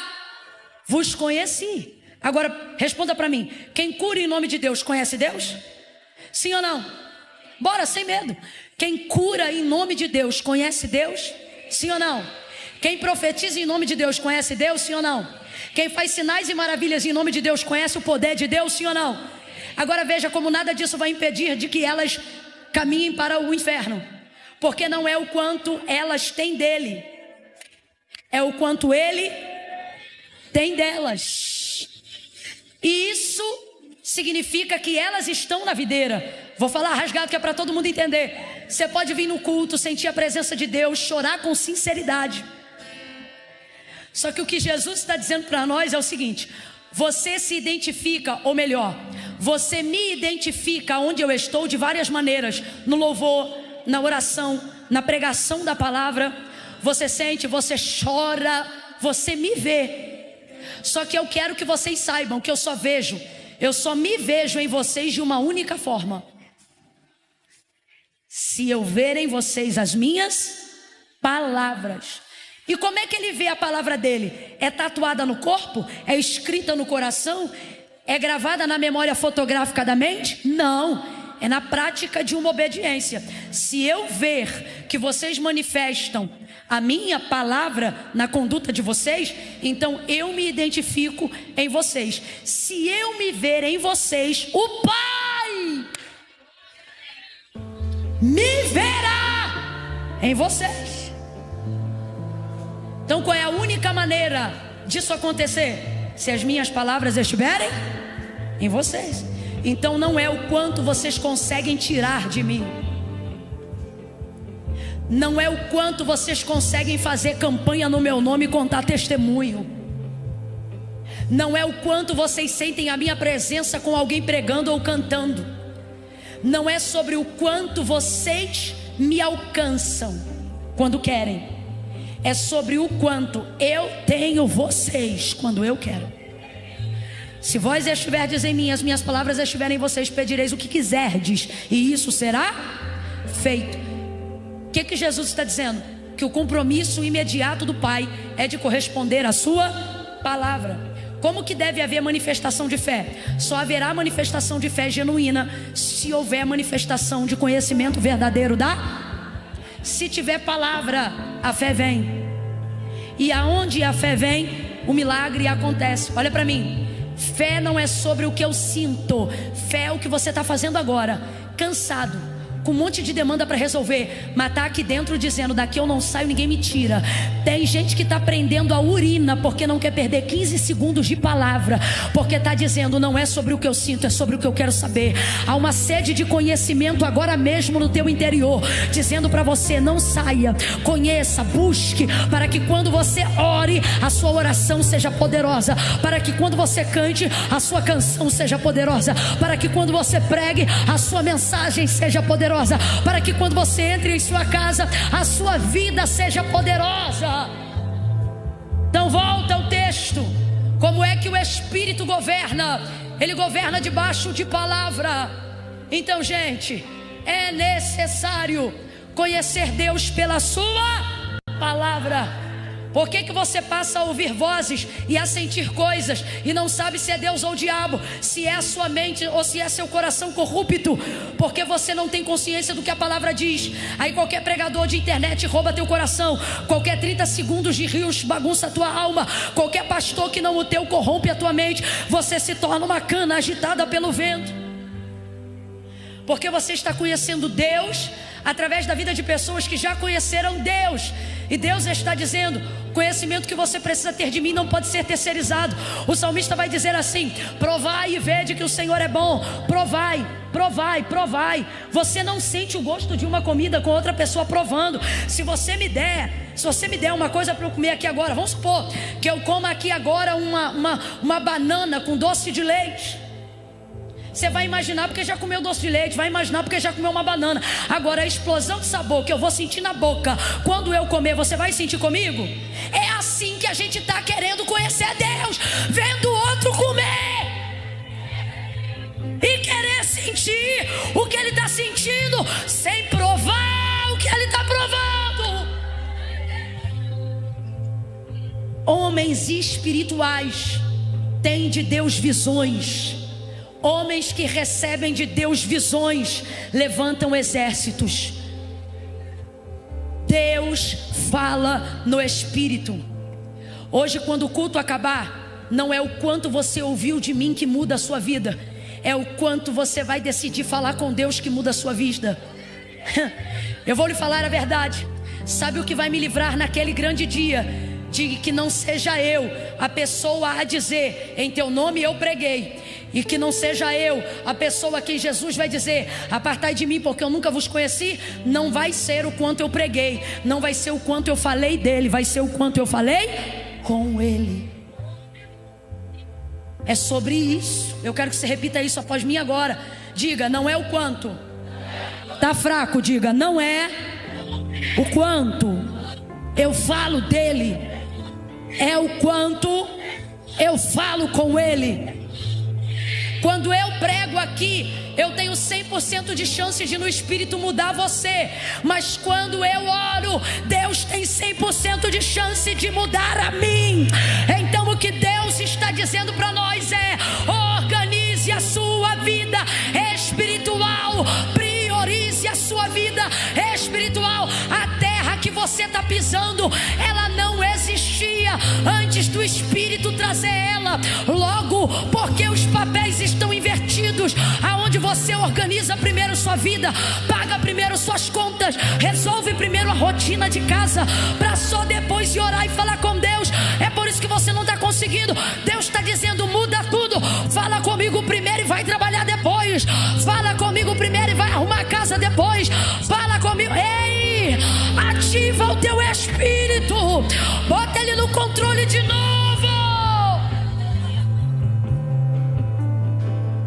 vos conheci. Agora responda para mim, quem cura em nome de Deus conhece Deus? Sim ou não? Bora, sem medo. Quem cura em nome de Deus conhece Deus? Sim ou não? Quem profetiza em nome de Deus conhece Deus? Sim ou não? Quem faz sinais e maravilhas em nome de Deus conhece o poder de Deus, sim ou não? Agora veja como nada disso vai impedir de que elas caminhem para o inferno, porque não é o quanto elas têm dele, é o quanto ele tem delas. E isso significa que elas estão na videira. Vou falar rasgado que é para todo mundo entender. Você pode vir no culto, sentir a presença de Deus, chorar com sinceridade. Só que o que Jesus está dizendo para nós é o seguinte: você se identifica, ou melhor, você me identifica onde eu estou de várias maneiras. No louvor, na oração, na pregação da palavra. Você sente, você chora, você me vê. Só que eu quero que vocês saibam que eu só me vejo em vocês de uma única forma: se eu ver em vocês as minhas palavras. E como é que ele vê a palavra dele? É tatuada no corpo? É escrita no coração? É gravada na memória fotográfica da mente? Não, é na prática de uma obediência. Se eu ver que vocês manifestam a minha palavra na conduta de vocês, então eu me identifico em vocês. Se eu me ver em vocês, o Pai me verá em vocês. Então qual é a única maneira disso acontecer? Se as minhas palavras estiverem em vocês. Então não é o quanto vocês conseguem tirar de mim, não é o quanto vocês conseguem fazer campanha no meu nome e contar testemunho, não é o quanto vocês sentem a minha presença com alguém pregando ou cantando, não é sobre o quanto vocês me alcançam quando querem, é sobre o quanto eu tenho vocês quando eu quero. Se vós estiverdes em mim, as minhas palavras estiverem em vocês, pedireis o que quiserdes, e isso será feito. O que Jesus está dizendo? Que o compromisso imediato do Pai é de corresponder à sua palavra. Como que deve haver manifestação de fé? Só haverá manifestação de fé genuína se houver manifestação de conhecimento verdadeiro Se tiver palavra, a fé vem. E aonde a fé vem, o milagre acontece. Olha para mim. Fé não é sobre o que eu sinto. Fé é o que você está fazendo agora, cansado, com um monte de demanda para resolver, mas está aqui dentro dizendo: daqui eu não saio, ninguém me tira. Tem gente que está prendendo a urina porque não quer perder 15 segundos de palavra, porque está dizendo: não é sobre o que eu sinto, é sobre o que eu quero saber. Há uma sede de conhecimento agora mesmo no teu interior, dizendo para você: não saia, conheça, busque, para que quando você ore, a sua oração seja poderosa, para que quando você cante, a sua canção seja poderosa, para que quando você pregue, a sua mensagem seja poderosa, para que quando você entre em sua casa, a sua vida seja poderosa. Então volta ao texto. Como é que o Espírito governa? Ele governa debaixo de palavra. Então, gente, é necessário conhecer Deus pela sua palavra. Por que você passa a ouvir vozes e a sentir coisas e não sabe se é Deus ou o diabo, se é a sua mente ou se é seu coração corrupto? Porque você não tem consciência do que a palavra diz. Aí qualquer pregador de internet rouba teu coração, qualquer 30 segundos de rios bagunça a tua alma, qualquer pastor que não o teu corrompe a tua mente. Você se torna uma cana agitada pelo vento, porque você está conhecendo Deus através da vida de pessoas que já conheceram Deus. E Deus está dizendo: o conhecimento que você precisa ter de mim não pode ser terceirizado. O salmista vai dizer assim: provai e vede que o Senhor é bom. Provai, provai, provai. Você não sente o gosto de uma comida com outra pessoa provando. Se você me der uma coisa para eu comer aqui agora, vamos supor que eu coma aqui agora uma banana com doce de leite. Você vai imaginar porque já comeu doce de leite, vai imaginar porque já comeu uma banana. Agora a explosão de sabor que eu vou sentir na boca quando eu comer, você vai sentir comigo? É assim que a gente está querendo conhecer Deus, vendo o outro comer e querer sentir o que ele está sentindo, sem provar o que ele está provando. Homens espirituais têm de Deus visões. Homens que recebem de Deus visões levantam exércitos. Deus fala no Espírito. Hoje, quando o culto acabar, não é o quanto você ouviu de mim que muda a sua vida, é o quanto você vai decidir falar com Deus que muda a sua vida. Eu vou lhe falar a verdade. Sabe o que vai me livrar naquele grande dia? De que não seja eu a pessoa a dizer: em teu nome eu preguei. E que não seja eu a pessoa a quem Jesus vai dizer: apartai de mim, porque eu nunca vos conheci. Não vai ser o quanto eu preguei, não vai ser o quanto eu falei dele, vai ser o quanto eu falei com ele. É sobre isso. Eu quero que você repita isso após mim agora. Diga: não é o quanto. Tá fraco, diga: não é o quanto eu falo dele, é o quanto eu falo com ele. Quando eu prego aqui, eu tenho 100% de chance de no Espírito mudar você. Mas quando eu oro, Deus tem 100% de chance de mudar a mim. Então o que Deus está dizendo para nós é: organize a sua vida espiritual. Priorize a sua vida espiritual. A terra que você está pisando, ela não existia antes do Espírito trazer ela. Logo, porque os papéis estão invertidos, aonde você organiza primeiro sua vida, paga primeiro suas contas, resolve primeiro a rotina de casa, para só depois ir orar e falar com Deus. É por isso que você não está conseguindo. Deus está dizendo: muda tudo. Fala comigo primeiro e vai trabalhar depois. Fala comigo primeiro e vai arrumar a casa depois. Fala comigo. Ei, ativa o teu espírito, bota ele no controle de novo.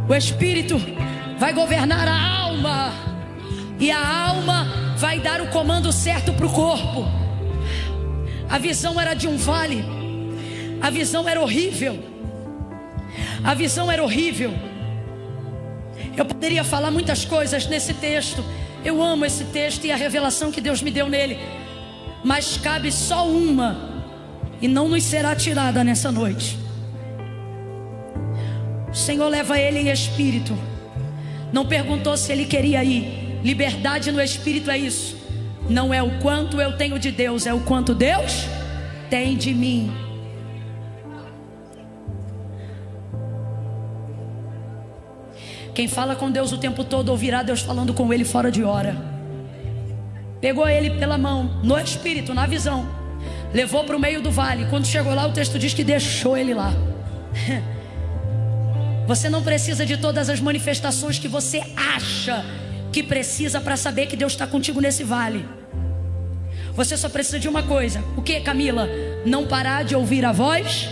O espírito vai governar a alma, e a alma vai dar o comando certo para o corpo. A visão era de um vale. A visão era horrível. A visão era horrível. Eu poderia falar muitas coisas nesse texto. Eu amo esse texto e a revelação que Deus me deu nele. Mas cabe só uma, e não nos será tirada nessa noite. O Senhor leva ele em espírito. Não perguntou se ele queria ir. Liberdade no espírito é isso. Não é o quanto eu tenho de Deus, é o quanto Deus tem de mim. Quem fala com Deus o tempo todo ouvirá Deus falando com ele fora de hora. Pegou ele pela mão, no espírito, na visão, levou para o meio do vale. Quando chegou lá, o texto diz que deixou ele lá. Você não precisa de todas as manifestações que você acha que precisa para saber que Deus está contigo nesse vale. Você só precisa de uma coisa. O que, Camila? Não parar de ouvir a voz.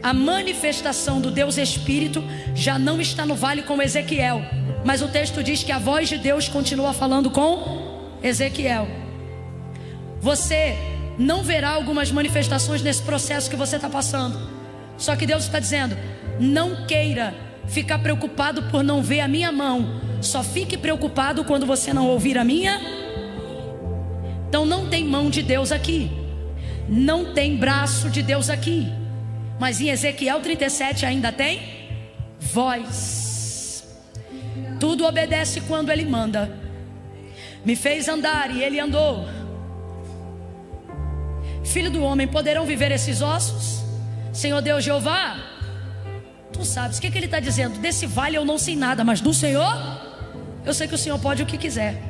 A manifestação do Deus Espírito já não está no vale com Ezequiel, mas o texto diz que a voz de Deus continua falando com Ezequiel. Você não verá algumas manifestações nesse processo que você está passando. Só que Deus está dizendo: não queira ficar preocupado por não ver a minha mão. Só fique preocupado quando você não ouvir a minha. Então não tem mão de Deus aqui, não tem braço de Deus aqui, mas em Ezequiel 37 ainda tem voz. Tudo obedece quando Ele manda. Me fez andar e Ele andou. Filho do homem, poderão viver esses ossos? Senhor Deus Jeová, tu sabes o que Ele está dizendo. Desse vale eu não sei nada, mas do Senhor eu sei que o Senhor pode o que quiser.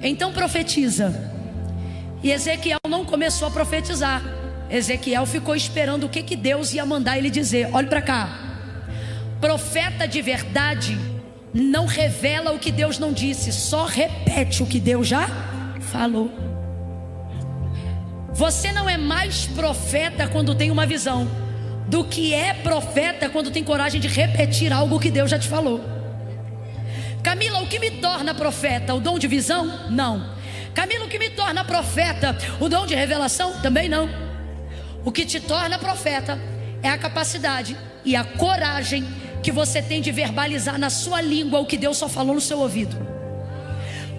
Então profetiza. E Ezequiel não começou a profetizar. Ezequiel ficou esperando o que Deus ia mandar ele dizer. Olhe para cá. Profeta de verdade não revela o que Deus não disse, só repete o que Deus já falou. Você não é mais profeta quando tem uma visão do que é profeta quando tem coragem de repetir algo que Deus já te falou. Camila, o que me torna profeta? O dom de visão? Não. Camila, o que me torna profeta? O dom de revelação? Também não. O que te torna profeta é a capacidade e a coragem que você tem de verbalizar na sua língua o que Deus só falou no seu ouvido.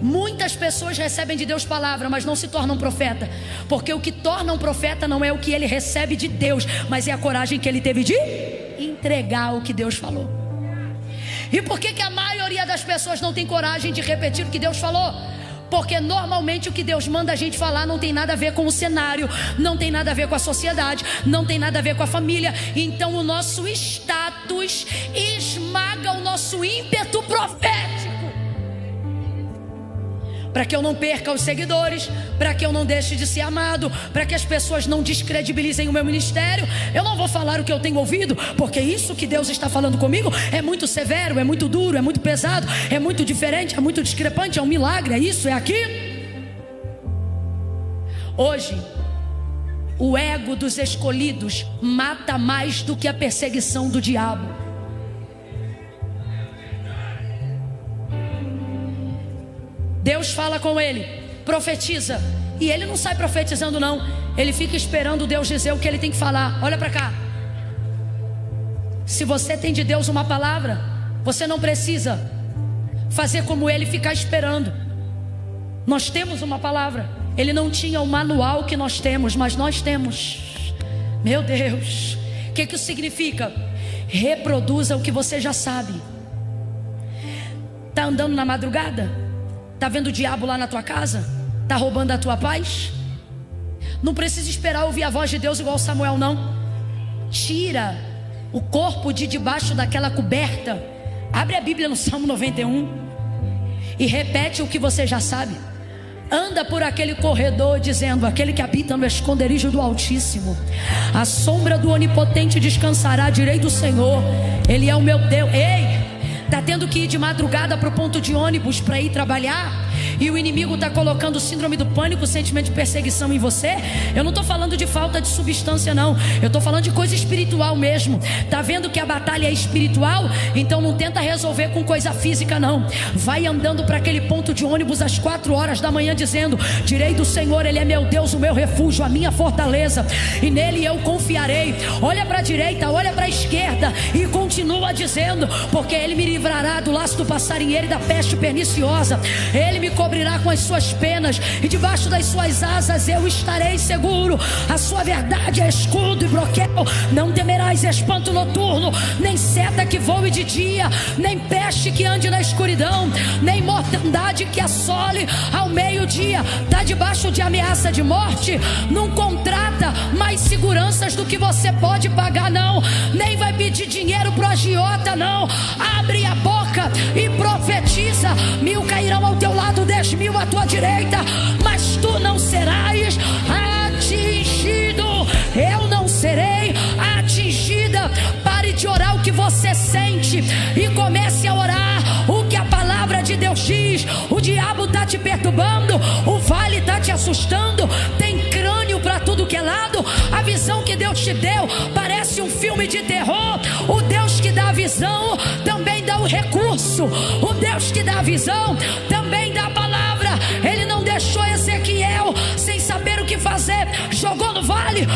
Muitas pessoas recebem de Deus palavra, mas não se tornam profeta, porque o que torna um profeta não é o que ele recebe de Deus, mas é a coragem que ele teve de entregar o que Deus falou. E por que a maioria das pessoas não tem coragem de repetir o que Deus falou? Porque normalmente o que Deus manda a gente falar não tem nada a ver com o cenário, não tem nada a ver com a sociedade, não tem nada a ver com a família. Então o nosso status esmaga o nosso ímpeto profético. Para que eu não perca os seguidores, para que eu não deixe de ser amado, para que as pessoas não descredibilizem o meu ministério, eu não vou falar o que eu tenho ouvido, porque isso que Deus está falando comigo é muito severo, é muito duro, é muito pesado, é muito diferente, é muito discrepante, é um milagre, é isso, é aquilo. Hoje, o ego dos escolhidos mata mais do que a perseguição do diabo. Deus fala com ele, profetiza, e ele não sai profetizando não, ele fica esperando Deus dizer o que ele tem que falar. Olha para cá, se você tem de Deus uma palavra, você não precisa fazer como ele, ficar esperando. Nós temos uma palavra, ele não tinha o manual que nós temos, mas nós temos. Meu Deus, o que isso significa? Reproduza o que você já sabe. Está andando na madrugada? Está vendo o diabo lá na tua casa? Está roubando a tua paz? Não precisa esperar ouvir a voz de Deus igual Samuel não. Tira o corpo de debaixo daquela coberta. Abre a Bíblia no Salmo 91 e repete o que você já sabe. Anda por aquele corredor dizendo: aquele que habita no esconderijo do Altíssimo, a sombra do Onipotente descansará à direita do Senhor. Ele é o meu Deus. Ei! Está tendo que ir de madrugada para o ponto de ônibus para ir trabalhar, e o inimigo está colocando síndrome do pânico, sentimento de perseguição em você. Eu não estou falando de falta de substância não, eu estou falando de coisa espiritual mesmo. Está vendo que a batalha é espiritual? Então não tenta resolver com coisa física não. Vai andando para aquele ponto de ônibus às 4 horas da manhã dizendo: direi do Senhor, Ele é meu Deus, o meu refúgio, a minha fortaleza, e nele eu confiarei. Olha para a direita, olha para a esquerda e continua dizendo: porque Ele me livrará do laço do passarinheiro e da peste perniciosa. Ele me cobrirá com as suas penas, e debaixo das suas asas eu estarei seguro. A sua verdade é escudo e broquel. Não temerás espanto noturno, nem seta que voe de dia, nem peste que ande na escuridão, nem mortandade que assole ao meio-dia. Está debaixo de ameaça de morte? Não contrata mais seguranças do que você pode pagar não. Nem vai pedir dinheiro pro agiota não. Abre a boca e profetiza: 1000 cairão ao teu lado, 10.000 à tua direita, mas tu não serás atingido. Eu não serei atingida. Pare de orar o que você sente e comece a orar o que a palavra de Deus diz. O diabo está te perturbando, o vale está te assustando, tem crânio para tudo que é lado. A visão que Deus te deu parece um filme de terror. O Deus que dá a visão também dá o recurso. O Deus que dá a visão também dá a palavra. Ele não deixou Ezequiel sem saber o que fazer. Jogou no vale,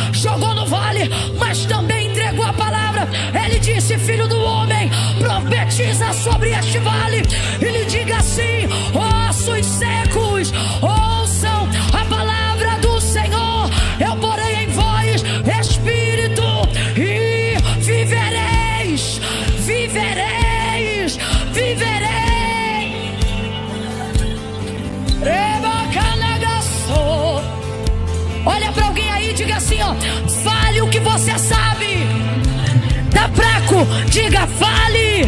mas também entregou a palavra. Ele disse: filho do homem, profetiza sobre este vale e lhe diga assim: ossos secos, ouçam a palavra do Senhor. Eu porei em vós espírito e vivereis. Olha para alguém aí e diga assim, ó: fale o que você sabe. Tá fraco? Diga: fale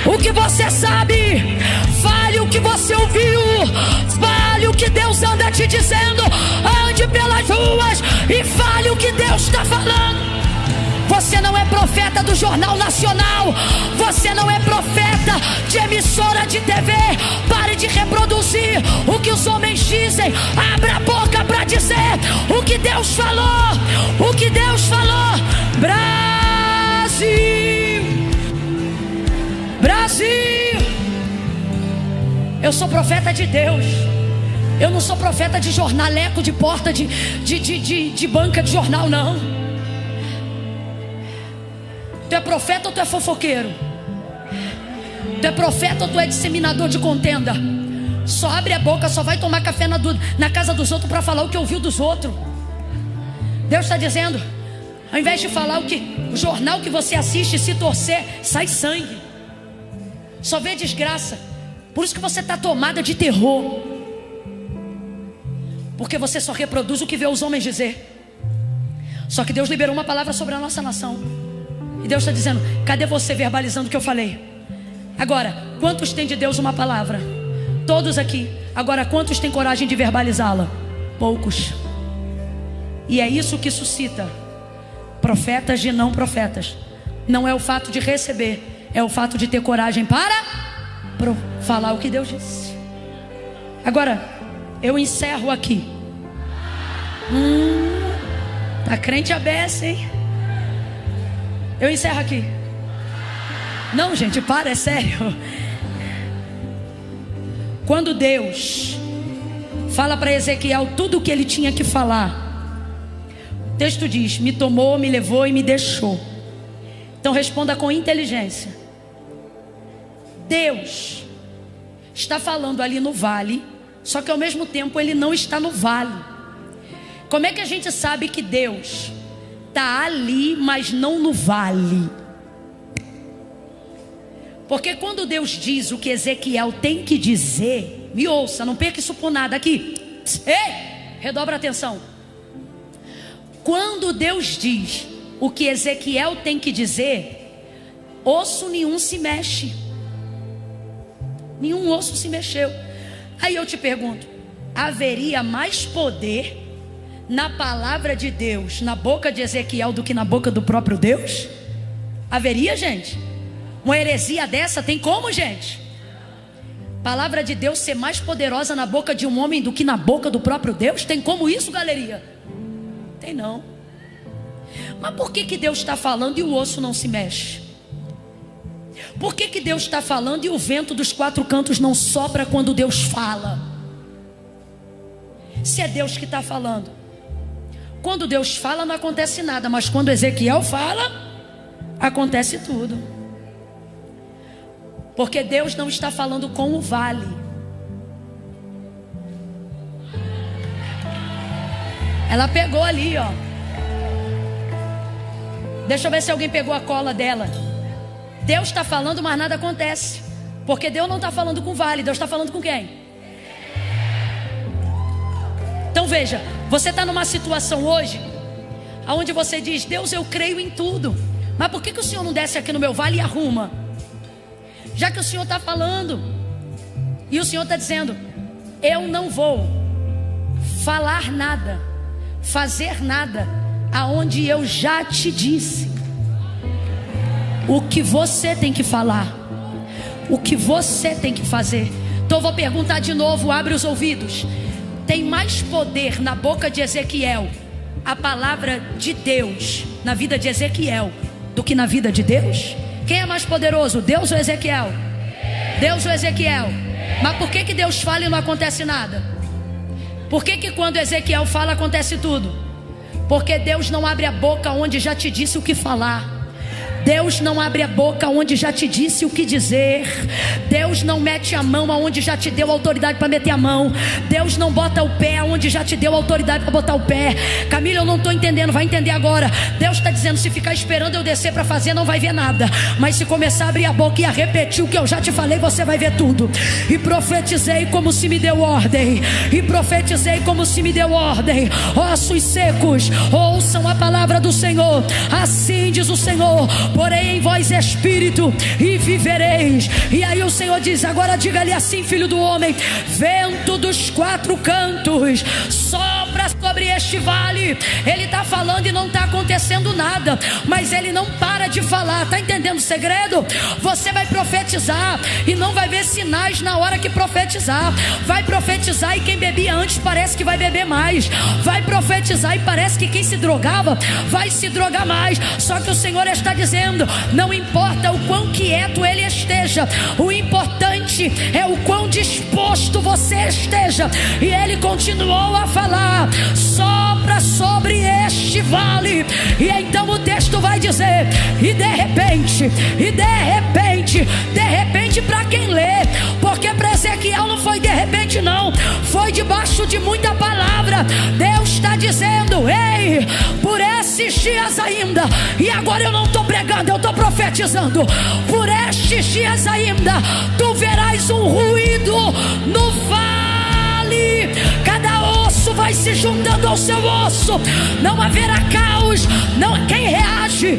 o que você sabe. Fale o que você ouviu. Fale o que Deus anda te dizendo. Ande pelas ruas e fale o que Deus está falando. Você não é profeta do Jornal Nacional. Você não é profeta de emissora de TV. Pare de reproduzir o que os homens dizem. Abra a boca para dizer o que Deus falou. O que Deus falou. Brasil, Brasil. Eu sou profeta de Deus. Eu não sou profeta de jornaleco, de porta de banca de jornal, não. Tu é profeta ou tu é fofoqueiro? Tu é profeta ou tu é disseminador de contenda? Só abre a boca, só vai tomar café na casa dos outros para falar o que ouviu dos outros. Deus está dizendo: ao invés de falar o jornal que você assiste, se torcer, sai sangue. Só vê desgraça. Por isso que você está tomada de terror. porque você só reproduz o que vê os homens dizer. Só que Deus liberou uma palavra sobre a nossa nação, e Deus está dizendo: cadê você verbalizando o que eu falei? Agora, quantos têm de Deus uma palavra? Todos aqui. Agora, quantos têm coragem de verbalizá-la? Poucos. E é isso que suscita profetas de não profetas. Não é o fato de receber, é o fato de ter coragem para falar o que Deus disse. Agora, eu encerro aqui. Tá crente a beça, hein? Eu encerro aqui. Não, gente, para, é sério. Quando Deus fala para Ezequiel tudo o que ele tinha que falar, o texto diz: me tomou, me levou e me deixou. Então responda com inteligência. Deus está falando ali no vale, só que ao mesmo tempo Ele não está no vale. Como é que a gente sabe que Deus está ali, mas não no vale? Porque quando Deus diz o que Ezequiel tem que dizer, me ouça, não perca isso por nada aqui. Ei, redobra a atenção. Quando Deus diz o que Ezequiel tem que dizer, osso nenhum se mexe. Nenhum osso se mexeu. Aí eu te pergunto: haveria mais poder na palavra de Deus na boca de Ezequiel do que na boca do próprio Deus? Haveria, gente? Uma heresia dessa tem como, gente? Palavra de Deus ser mais poderosa na boca de um homem do que na boca do próprio Deus? Tem como isso, galeria? Tem não. Mas por que Deus está falando e o osso não se mexe? Por que Deus está falando e o vento dos quatro cantos não sopra quando Deus fala? Se é Deus que está falando. Quando Deus fala não acontece nada, mas quando Ezequiel fala, acontece tudo. Porque Deus não está falando com o vale. Ela pegou ali, ó. Deixa eu ver se alguém pegou a cola dela. Deus está falando, mas nada acontece. Porque Deus não está falando com o vale. Deus está falando com quem? Então veja, você está numa situação hoje onde você diz: Deus, eu creio em tudo, mas por que o Senhor não desce aqui no meu vale e arruma? Já que o Senhor está falando, e o Senhor está dizendo: eu não vou falar nada, fazer nada, aonde eu já te disse o que você tem que falar, o que você tem que fazer. Então eu vou perguntar de novo, abre os ouvidos. Tem mais poder na boca de Ezequiel a palavra de Deus na vida de Ezequiel do que na vida de Deus? Quem é mais poderoso, Deus ou Ezequiel? Deus ou Ezequiel? Mas por que Deus fala e não acontece nada? Por que quando Ezequiel fala acontece tudo? Porque Deus não abre a boca onde já te disse o que falar. Deus não abre a boca onde já te disse o que dizer. Deus não mete a mão aonde já te deu autoridade para meter a mão. Deus não bota o pé aonde já te deu autoridade para botar o pé. Camila, eu não estou entendendo, vai entender agora. Deus está dizendo: se ficar esperando eu descer para fazer, não vai ver nada. Mas se começar a abrir a boca e a repetir o que eu já te falei, você vai ver tudo. E profetizei como se me deu ordem. E profetizei como se me deu ordem. Ossos secos, ouçam a palavra do Senhor. Assim diz o Senhor: porém em vós espírito, e vivereis. E aí o Senhor diz: agora diga-lhe assim, filho do homem: vento dos quatro cantos, sopra sobre este vale. Ele está falando e não está acontecendo nada, mas ele não para de falar. Está entendendo o segredo? Você vai profetizar e não vai ver sinais na hora que profetizar. Vai profetizar e quem bebia antes parece que vai beber mais. Vai profetizar e parece que quem se drogava vai se drogar mais. Só que o Senhor está dizendo: não importa o quão quieto ele esteja, o importante é o quão disposto você esteja. E ele continuou a falar: sopra sobre este vale. E então o texto vai dizer: e de repente, para quem lê, porque para Ezequiel não foi de repente não, foi debaixo de muita palavra. Deus está dizendo: ei, por esses dias ainda, e agora eu não estou pregando, eu estou profetizando, por estes dias ainda, tu verás um ruído no vale. Cada osso vai se juntando ao seu osso. Não haverá caos. Não, quem reage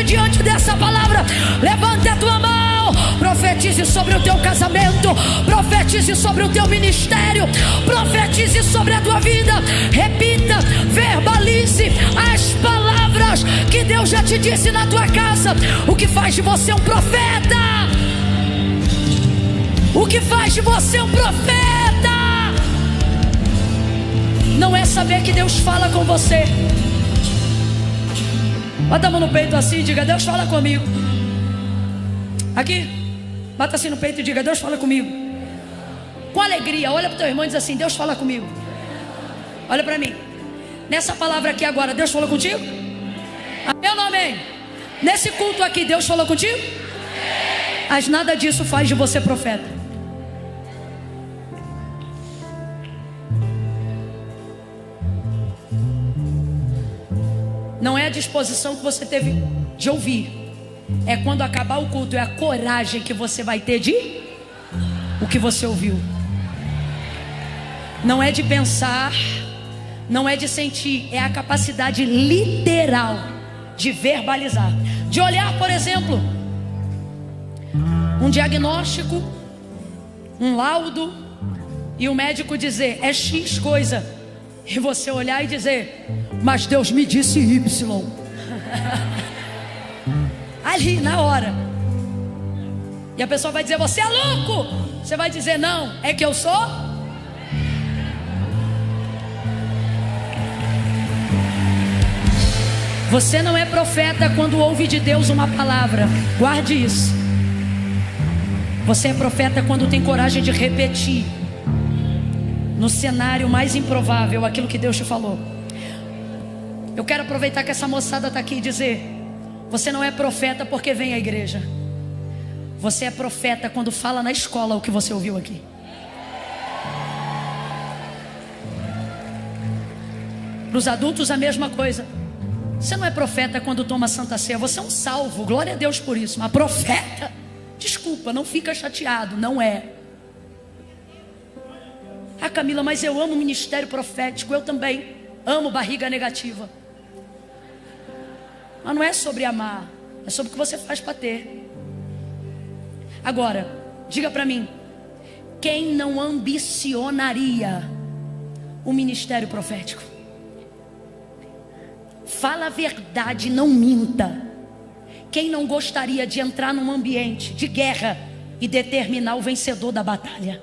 diante dessa palavra, levante a tua mão, profetize sobre o teu casamento, profetize sobre o teu ministério, profetize sobre a tua vida. Repita, verbalize as palavras que Deus já te disse na tua casa. O que faz de você um profeta? O que faz de você um profeta? Não é saber que Deus fala com você. Bota a mão no peito assim e diga: Deus fala comigo. Aqui, bata assim no peito e diga: Deus fala comigo. Com alegria, olha para o teu irmão e diz assim: Deus fala comigo. Olha para mim. Nessa palavra aqui agora, Deus falou contigo? Amém ou não amém? Nesse culto aqui, Deus falou contigo? Mas nada disso faz de você profeta. Não é a disposição que você teve de ouvir. É quando acabar o culto, é a coragem que você vai ter de o que você ouviu. Não é de pensar, não é de sentir, é a capacidade literal de verbalizar. De olhar, por exemplo, um diagnóstico, um laudo, e o médico dizer: é X coisa. E você olhar e dizer: mas Deus me disse Y. Ali na hora. E a pessoa vai dizer: você é louco. Você vai dizer: não, é que eu sou. Você não é profeta quando ouve de Deus uma palavra. Guarde isso. Você é profeta quando tem coragem de repetir, no cenário mais improvável, aquilo que Deus te falou. Eu quero aproveitar que essa moçada está aqui e dizer: você não é profeta porque vem à igreja. Você é profeta quando fala na escola o que você ouviu aqui. Para os adultos a mesma coisa. Você não é profeta quando toma Santa Ceia. Você é um salvo, glória a Deus por isso. Mas profeta, desculpa, não fica chateado, não é. Ah, Camila, mas eu amo o ministério profético. Eu também amo barriga negativa. Mas não é sobre amar, é sobre o que você faz para ter. Agora, diga para mim: quem não ambicionaria o ministério profético? Fala a verdade, não minta. Quem não gostaria de entrar num ambiente de guerra e determinar o vencedor da batalha?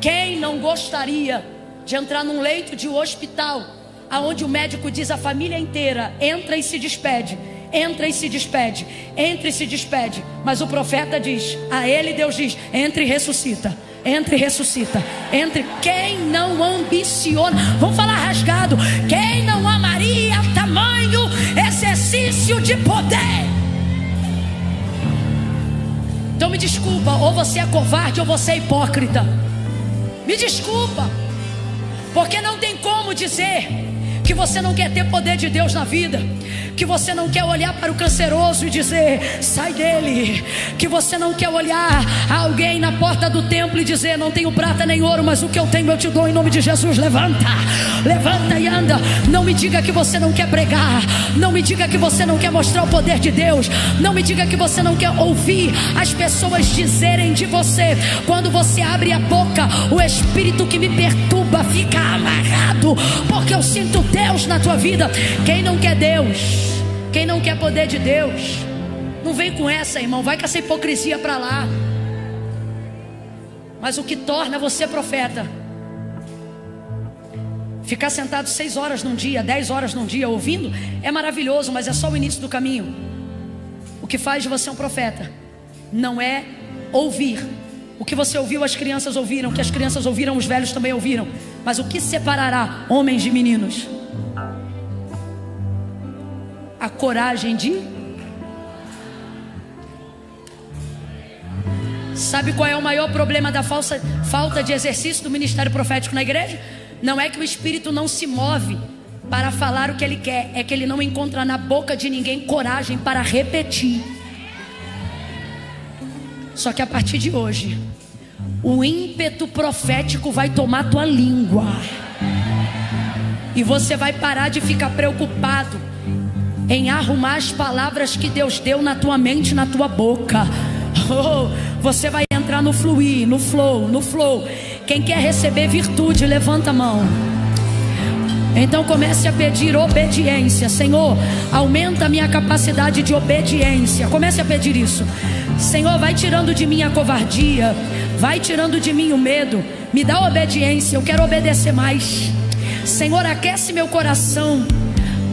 Quem não gostaria de entrar num leito de hospital, aonde o médico diz a família inteira: entra e se despede, entra e se despede, entra e se despede. Mas o profeta diz, a ele Deus diz: entre e ressuscita, entre e ressuscita, entre. Quem não ambiciona, vamos falar rasgado, quem não amaria tamanho exercício de poder? Então me desculpa, ou você é covarde ou você é hipócrita. Me desculpa, porque não tem como dizer que você não quer ter poder de Deus na vida, que você não quer olhar para o canceroso e dizer: sai dele, que você não quer olhar a alguém na porta do templo e dizer: não tenho prata nem ouro, mas o que eu tenho eu te dou em nome de Jesus. Levanta, levanta e anda. Não me diga que você não quer pregar, não me diga que você não quer mostrar o poder de Deus, não me diga que você não quer ouvir as pessoas dizerem de você. Quando você abre a boca, o espírito que me perturba fica amarrado, porque eu sinto Deus na tua vida. Quem não quer Deus, quem não quer poder de Deus, não vem com essa, irmão. Vai com essa hipocrisia para lá. Mas o que torna você profeta, ficar sentado 6 horas num dia, 10 horas num dia ouvindo, é maravilhoso, mas é só o início do caminho. O que faz de você um profeta não é ouvir o que você ouviu, as crianças ouviram, o que as crianças ouviram, os velhos também ouviram. Mas o que separará homens de meninos? A coragem de... Sabe qual é o maior problema da falta de exercício do ministério profético na igreja? Não é que o espírito não se move para falar o que ele quer, é que ele não encontra na boca de ninguém coragem para repetir. Só que a partir de hoje, o ímpeto profético vai tomar tua língua. E você vai parar de ficar preocupado em arrumar as palavras que Deus deu na tua mente, na tua boca. Você vai entrar no fluir, no flow. Quem quer receber virtude, levanta a mão. Então comece a pedir obediência. Senhor, aumenta a minha capacidade de obediência. Comece a pedir isso. Senhor, vai tirando de mim a covardia, vai tirando de mim o medo. Me dá obediência, eu quero obedecer mais. Senhor, aquece meu coração,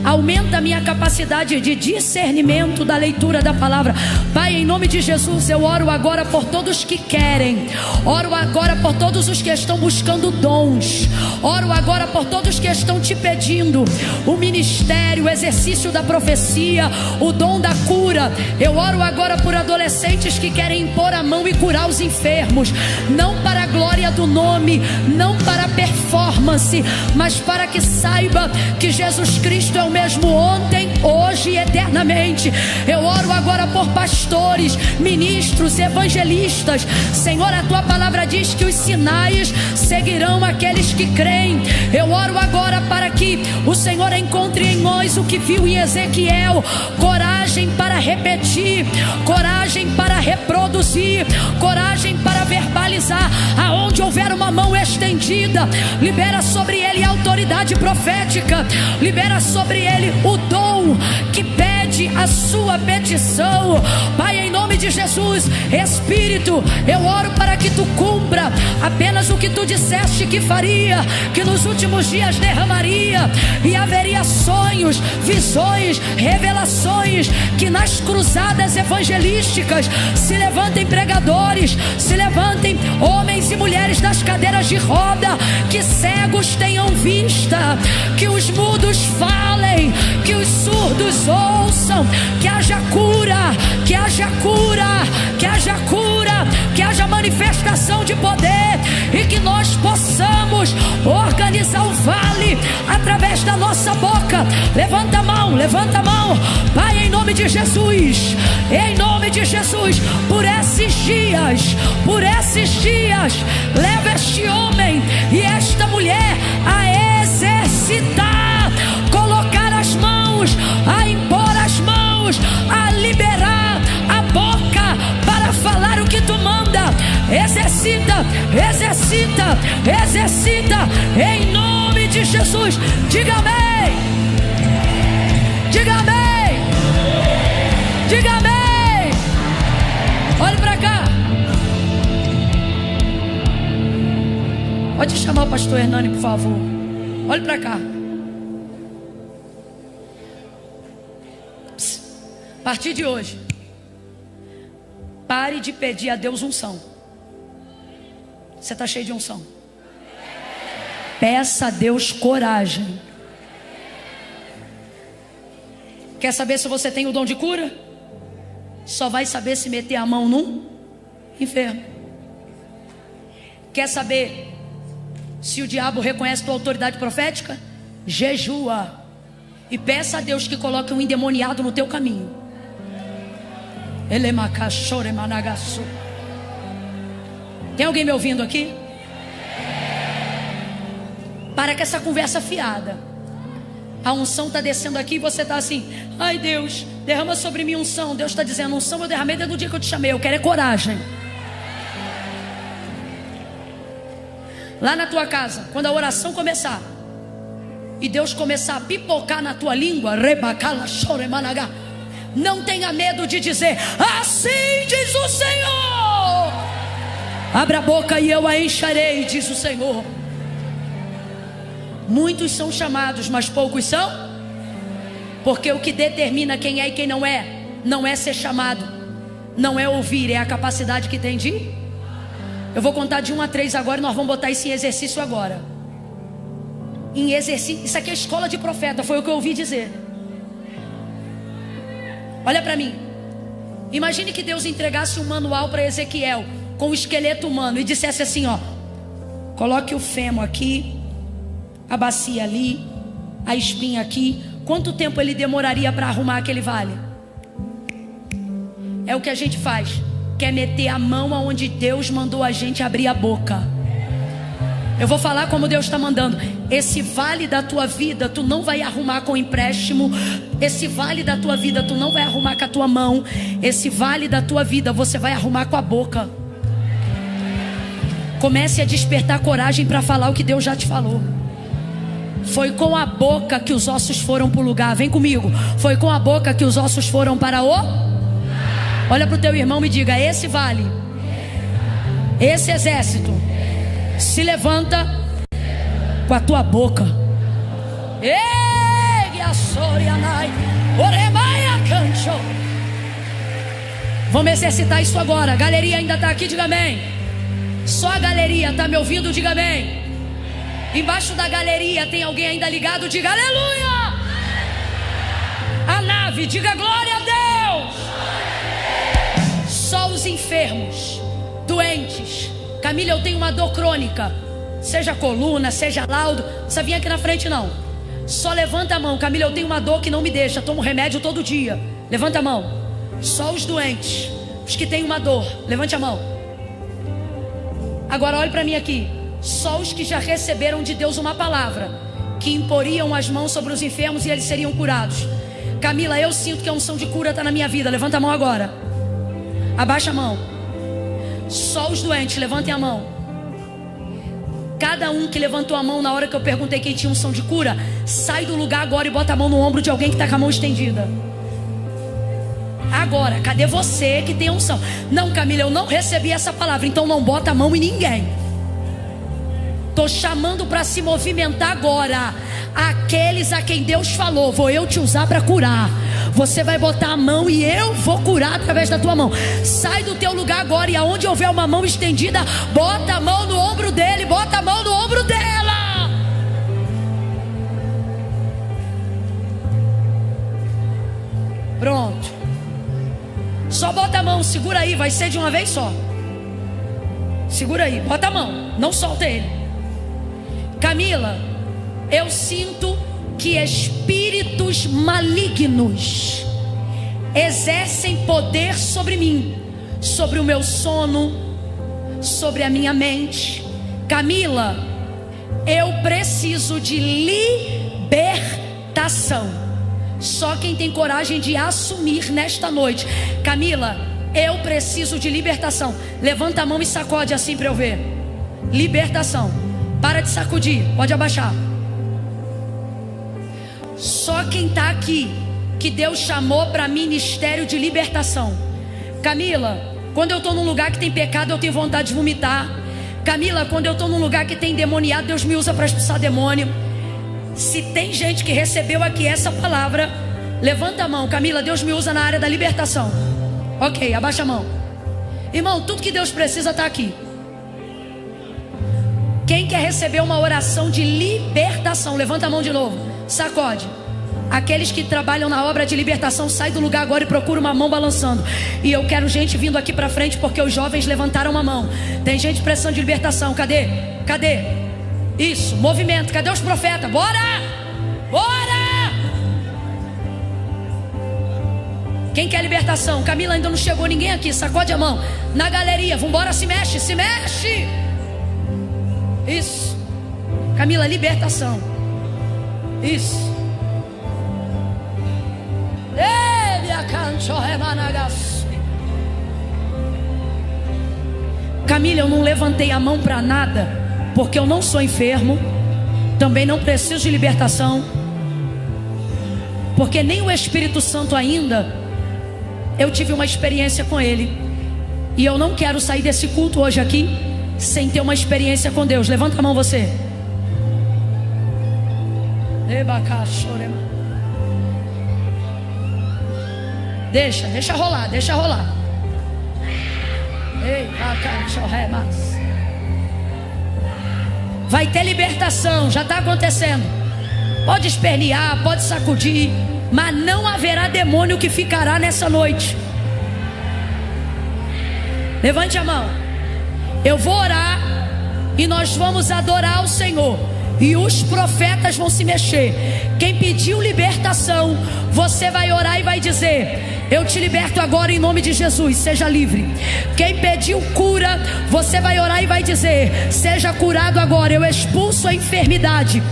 aumenta a minha capacidade de discernimento da leitura da palavra. Pai, em nome de Jesus, eu oro agora por todos que querem. Oro agora por todos os que estão buscando dons. Oro agora por todos que estão te pedindo o ministério, o exercício da profecia, o dom da cura. Eu oro agora por adolescentes que querem impor a mão e curar os enfermos, não para a glória do nome, não para a performance, mas para que saiba que Jesus Cristo é o mesmo ontem, hoje e eternamente. Eu oro agora por pastores, ministros, evangelistas. Senhor, a tua palavra diz que os sinais seguirão aqueles que creem. Eu oro agora para que o Senhor encontre em nós o que viu em Ezequiel: coragem para repetir, coragem para reproduzir, coragem para verbalizar. Aonde houver uma mão estendida, libera sobre ele a autoridade profética, libera sobre ele o dom que pede a sua petição. Pai, em nome de Jesus, Espírito, eu oro para que tu cumpra apenas o que tu disseste que faria, que nos últimos dias derramaria, e haveria sonhos, visões, revelações, que nas cruzadas evangelísticas se levantem pregadores, se levantem homens e mulheres das cadeiras de roda, que cegos tenham vista, que os mudos falem, que os surdos ouçam, que haja cura, que haja cura, que haja cura, que haja manifestação de poder, e que nós possamos organizar o vale através da nossa boca. Levanta a mão, Pai, em nome de Jesus, em nome de Jesus, por esses dias, leva este homem e esta mulher a exercitar, colocar as mãos, a impor as mãos, a liberar a boca para falar o que tu manda. Exercita, em nome de Jesus. Diga amém, diga amém, diga amém. Olhe para cá. Pode chamar o pastor Hernani, por favor. Olhe para cá. A partir de hoje, pare de pedir a Deus unção. Você está cheio de unção. Peça a Deus coragem. Quer saber se você tem o dom de cura? Só vai saber se meter a mão num enfermo. Quer saber se o diabo reconhece tua autoridade profética? Jejua e peça a Deus que coloque um endemoniado no teu caminho. Tem alguém me ouvindo aqui? Para com essa conversa fiada. A unção está descendo aqui e você está assim: ai Deus, derrama sobre mim unção. Deus está dizendo: unção eu derramei desde o dia que eu te chamei. Eu quero é coragem. Lá na tua casa, quando a oração começar e Deus começar a pipocar na tua língua, não tenha medo de dizer: assim diz o Senhor. Abra a boca e eu a encherei, diz o Senhor. Muitos são chamados, mas poucos são. Porque o que determina quem é e quem não é ser chamado, não é ouvir, é a capacidade que tem de ir. Eu vou contar de 1 a 3 agora e nós vamos botar isso em exercício agora. Em exercício, isso aqui é escola de profeta, foi o que eu ouvi dizer. Olha para mim. Imagine que Deus entregasse um manual para Ezequiel com o esqueleto humano e dissesse assim: ó, coloque o fêmur aqui, a bacia ali, a espinha aqui. Quanto tempo ele demoraria para arrumar aquele vale? É o que a gente faz. quer meter a mão aonde Deus mandou a gente abrir a boca. Eu vou falar como Deus está mandando. Esse vale da tua vida tu não vai arrumar com empréstimo. Esse vale da tua vida tu não vai arrumar com a tua mão. Esse vale da tua vida você vai arrumar com a boca. Comece a despertar coragem para falar o que Deus já te falou. Foi com a boca que os ossos foram para o lugar. Vem comigo. Foi com a boca que os ossos foram para o... Olha para o teu irmão e diga: esse vale, esse exército se levanta com a tua boca. Vamos exercitar isso agora. A galeria ainda está aqui, diga amém. Só a galeria está me ouvindo, diga amém. Embaixo da galeria tem alguém ainda ligado, diga aleluia. A nave, diga glória a Deus. Só os enfermos, doentes. Camila, eu tenho uma dor crônica, seja coluna, seja laudo. Não precisa vir aqui na frente não. Só levanta a mão. Camila, eu tenho uma dor que não me deixa, tomo remédio todo dia. Levanta a mão. Só os doentes, os que têm uma dor, levante a mão. Agora olhe para mim aqui. Só os que já receberam de Deus uma palavra, que imporiam as mãos sobre os enfermos e eles seriam curados. Camila, eu sinto que a unção de cura está na minha vida. Levanta a mão agora. Abaixa a mão. Só os doentes, levantem a mão. Cada um que levantou a mão na hora que eu perguntei quem tinha unção de cura, sai do lugar agora e bota a mão no ombro de alguém que está com a mão estendida. Agora, cadê você que tem unção? Não, Camila, eu não recebi essa palavra, então não bota a mão em ninguém. Estou chamando para se movimentar agora aqueles a quem Deus falou: vou eu te usar para curar. Você vai botar a mão e eu vou curar através da tua mão. Sai do teu lugar agora e aonde houver uma mão estendida, bota a mão no ombro dele, bota a mão no ombro dela. Pronto. Só bota a mão, segura aí, vai ser de uma vez só. Segura aí, bota a mão, não solta ele. Camila, eu sinto que espíritos malignos exercem poder sobre mim, sobre o meu sono, sobre a minha mente. Camila, eu preciso de libertação. Só quem tem coragem de assumir nesta noite. Camila, eu preciso de libertação. Levanta a mão e sacode assim para eu ver. Libertação. Para de sacudir, pode abaixar. Só quem está aqui que Deus chamou para ministério de libertação. Camila, quando eu estou num lugar que tem pecado, eu tenho vontade de vomitar. Camila, quando eu estou num lugar que tem demoniado, Deus me usa para expulsar demônio. Se tem gente que recebeu aqui essa palavra, levanta a mão. Camila, Deus me usa na área da libertação. Ok, abaixa a mão. Irmão, tudo que Deus precisa está aqui. Quem quer receber uma oração de libertação, levanta a mão de novo, sacode. Aqueles que trabalham na obra de libertação, sai do lugar agora e procura uma mão balançando. E eu quero gente vindo aqui para frente, porque os jovens levantaram uma mão. Tem gente precisando de libertação, cadê? Cadê? Isso, movimento, cadê os profetas? Bora! Bora! Quem quer libertação? Camila, ainda não chegou ninguém aqui, sacode a mão. Na galeria, vambora, se mexe, se mexe! Isso. Camila, libertação. Isso. Camila, eu não levantei a mão para nada, porque eu não sou enfermo, também não preciso de libertação, porque nem o Espírito Santo ainda eu tive uma experiência com ele. E eu não quero sair desse culto hoje aqui sem ter uma experiência com Deus. Levanta a mão você. Deixa rolar, deixa rolar. Vai ter libertação, já está acontecendo. Pode espernear, pode sacudir, mas não haverá demônio que ficará nessa noite. Levante a mão. Eu vou orar e nós vamos adorar o Senhor, e os profetas vão se mexer. Quem pediu libertação, você vai orar e vai dizer: eu te liberto agora em nome de Jesus. Seja livre. Quem pediu cura, você vai orar e vai dizer: seja curado agora. Eu expulso a enfermidade,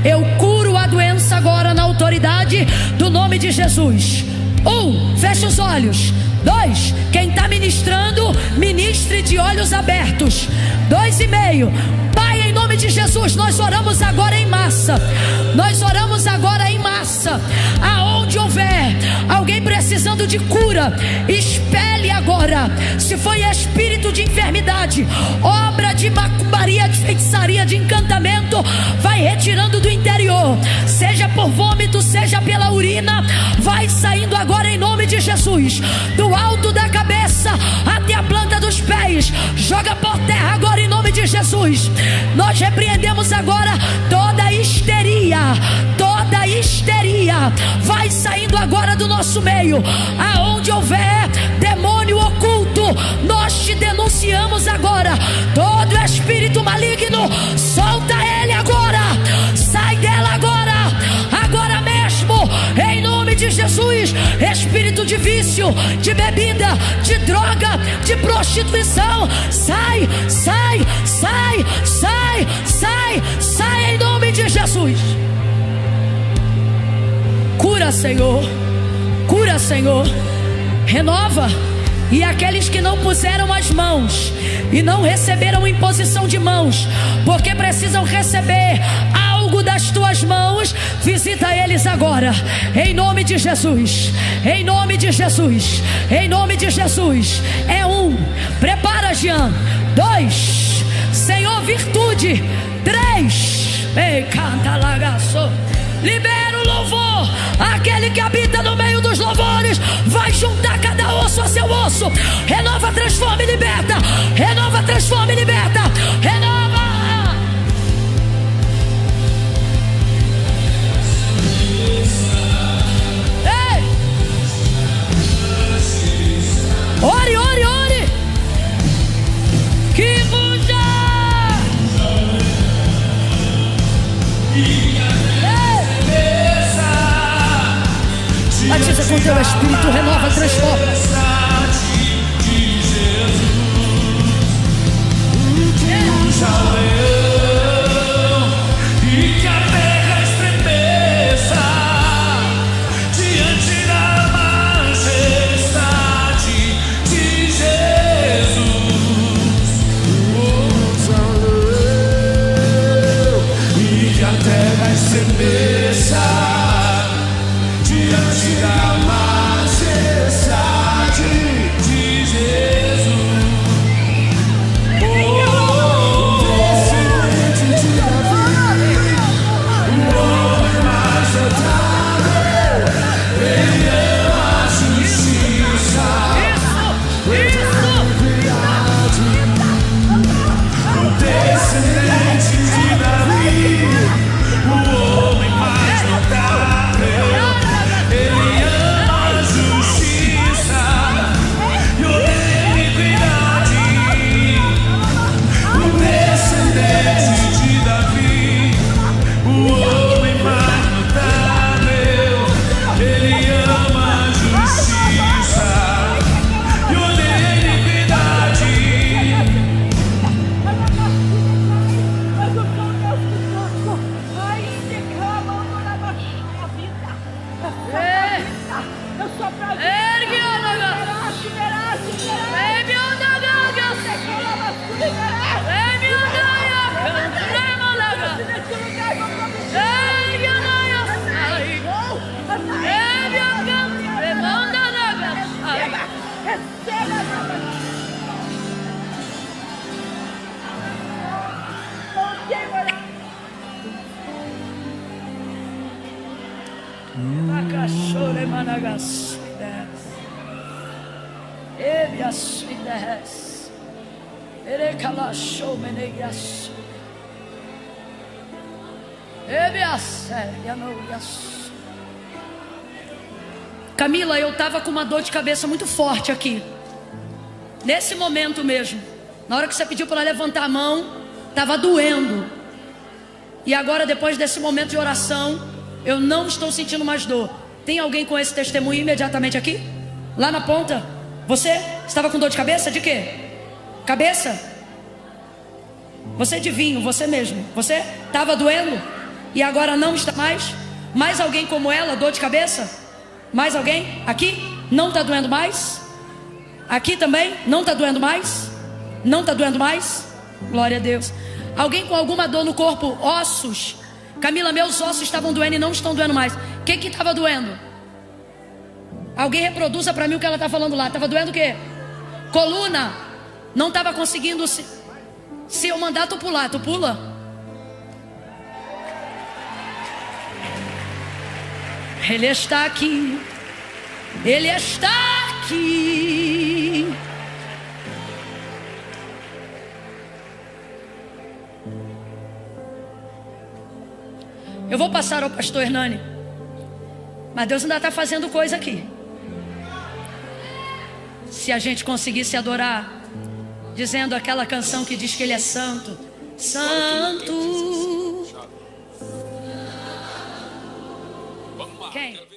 eu curo a doença agora na autoridade do nome de Jesus. 1, fecha os olhos. 2, quem está ministrando, ministre de olhos abertos. 2,5. Pai, em nome de Jesus, nós oramos agora em massa. Nós oramos agora em massa. Aonde houver alguém precisando de cura, expele agora. Se foi espírito de enfermidade, obra de macumbaria, de feitiçaria, de encantamento, vai retirando do interior. Seja por vômito, seja pela urina, vai saindo agora em nome de Jesus. Do alto da cabeça até a planta dos pés, joga por terra agora em nome de Jesus. Nós repreendemos agora toda histeria, toda histeria vai saindo agora do nosso meio. Aonde houver demônio oculto, nós te denunciamos agora. Todo espírito maligno, solta ele agora, sai dela agora, agora mesmo, em nome de Jesus. Espírito de vício, de bebida, de droga, de prostituição, sai, sai, sai, sai, sai, sai em nome de Jesus. Cura, Senhor, cura, Senhor, renova. E aqueles que não puseram as mãos e não receberam imposição de mãos, porque precisam receber algo das tuas mãos, visita eles agora, em nome de Jesus, em nome de Jesus, em nome de Jesus. É 1, prepara, Jean. 2, Senhor, virtude. 3, ei, canta, lagaço. Libera o louvor. Aquele que habita no meio dos louvores vai juntar cada osso a seu osso. Renova, transforma e liberta. Renova, transforma e liberta. Renova. Ei! Ore, ore, ore. Que ruja. Batiza com teu espírito, renova, transforma. E que a terra estremeça diante da majestade de Jesus. E que a terra estremeça diante da majestade de Jesus. Camila, eu estava com uma dor de cabeça muito forte aqui, nesse momento mesmo. Na hora que você pediu para levantar a mão, estava doendo. E agora, depois desse momento de oração, eu não estou sentindo mais dor. Tem alguém com esse testemunho imediatamente aqui? Lá na ponta. Você estava com dor de cabeça? De quê? Cabeça? Você de vinho, você mesmo. Você estava doendo e agora não está mais? Mais alguém como ela, dor de cabeça? Mais alguém? Aqui? Não está doendo mais? Aqui também? Não está doendo mais? Não está doendo mais? Glória a Deus. Alguém com alguma dor no corpo? Ossos? Camila, meus ossos estavam doendo e não estão doendo mais. O que estava doendo? Alguém reproduza para mim o que ela está falando lá. Estava doendo o quê? Coluna. Não estava conseguindo se eu mandar tu pular, tu pula? Ele está aqui. Ele está aqui. Eu vou passar ao pastor Hernani, mas Deus ainda está fazendo coisa aqui. Se a gente conseguisse adorar, dizendo aquela canção que diz que Ele é santo, santo. Quem?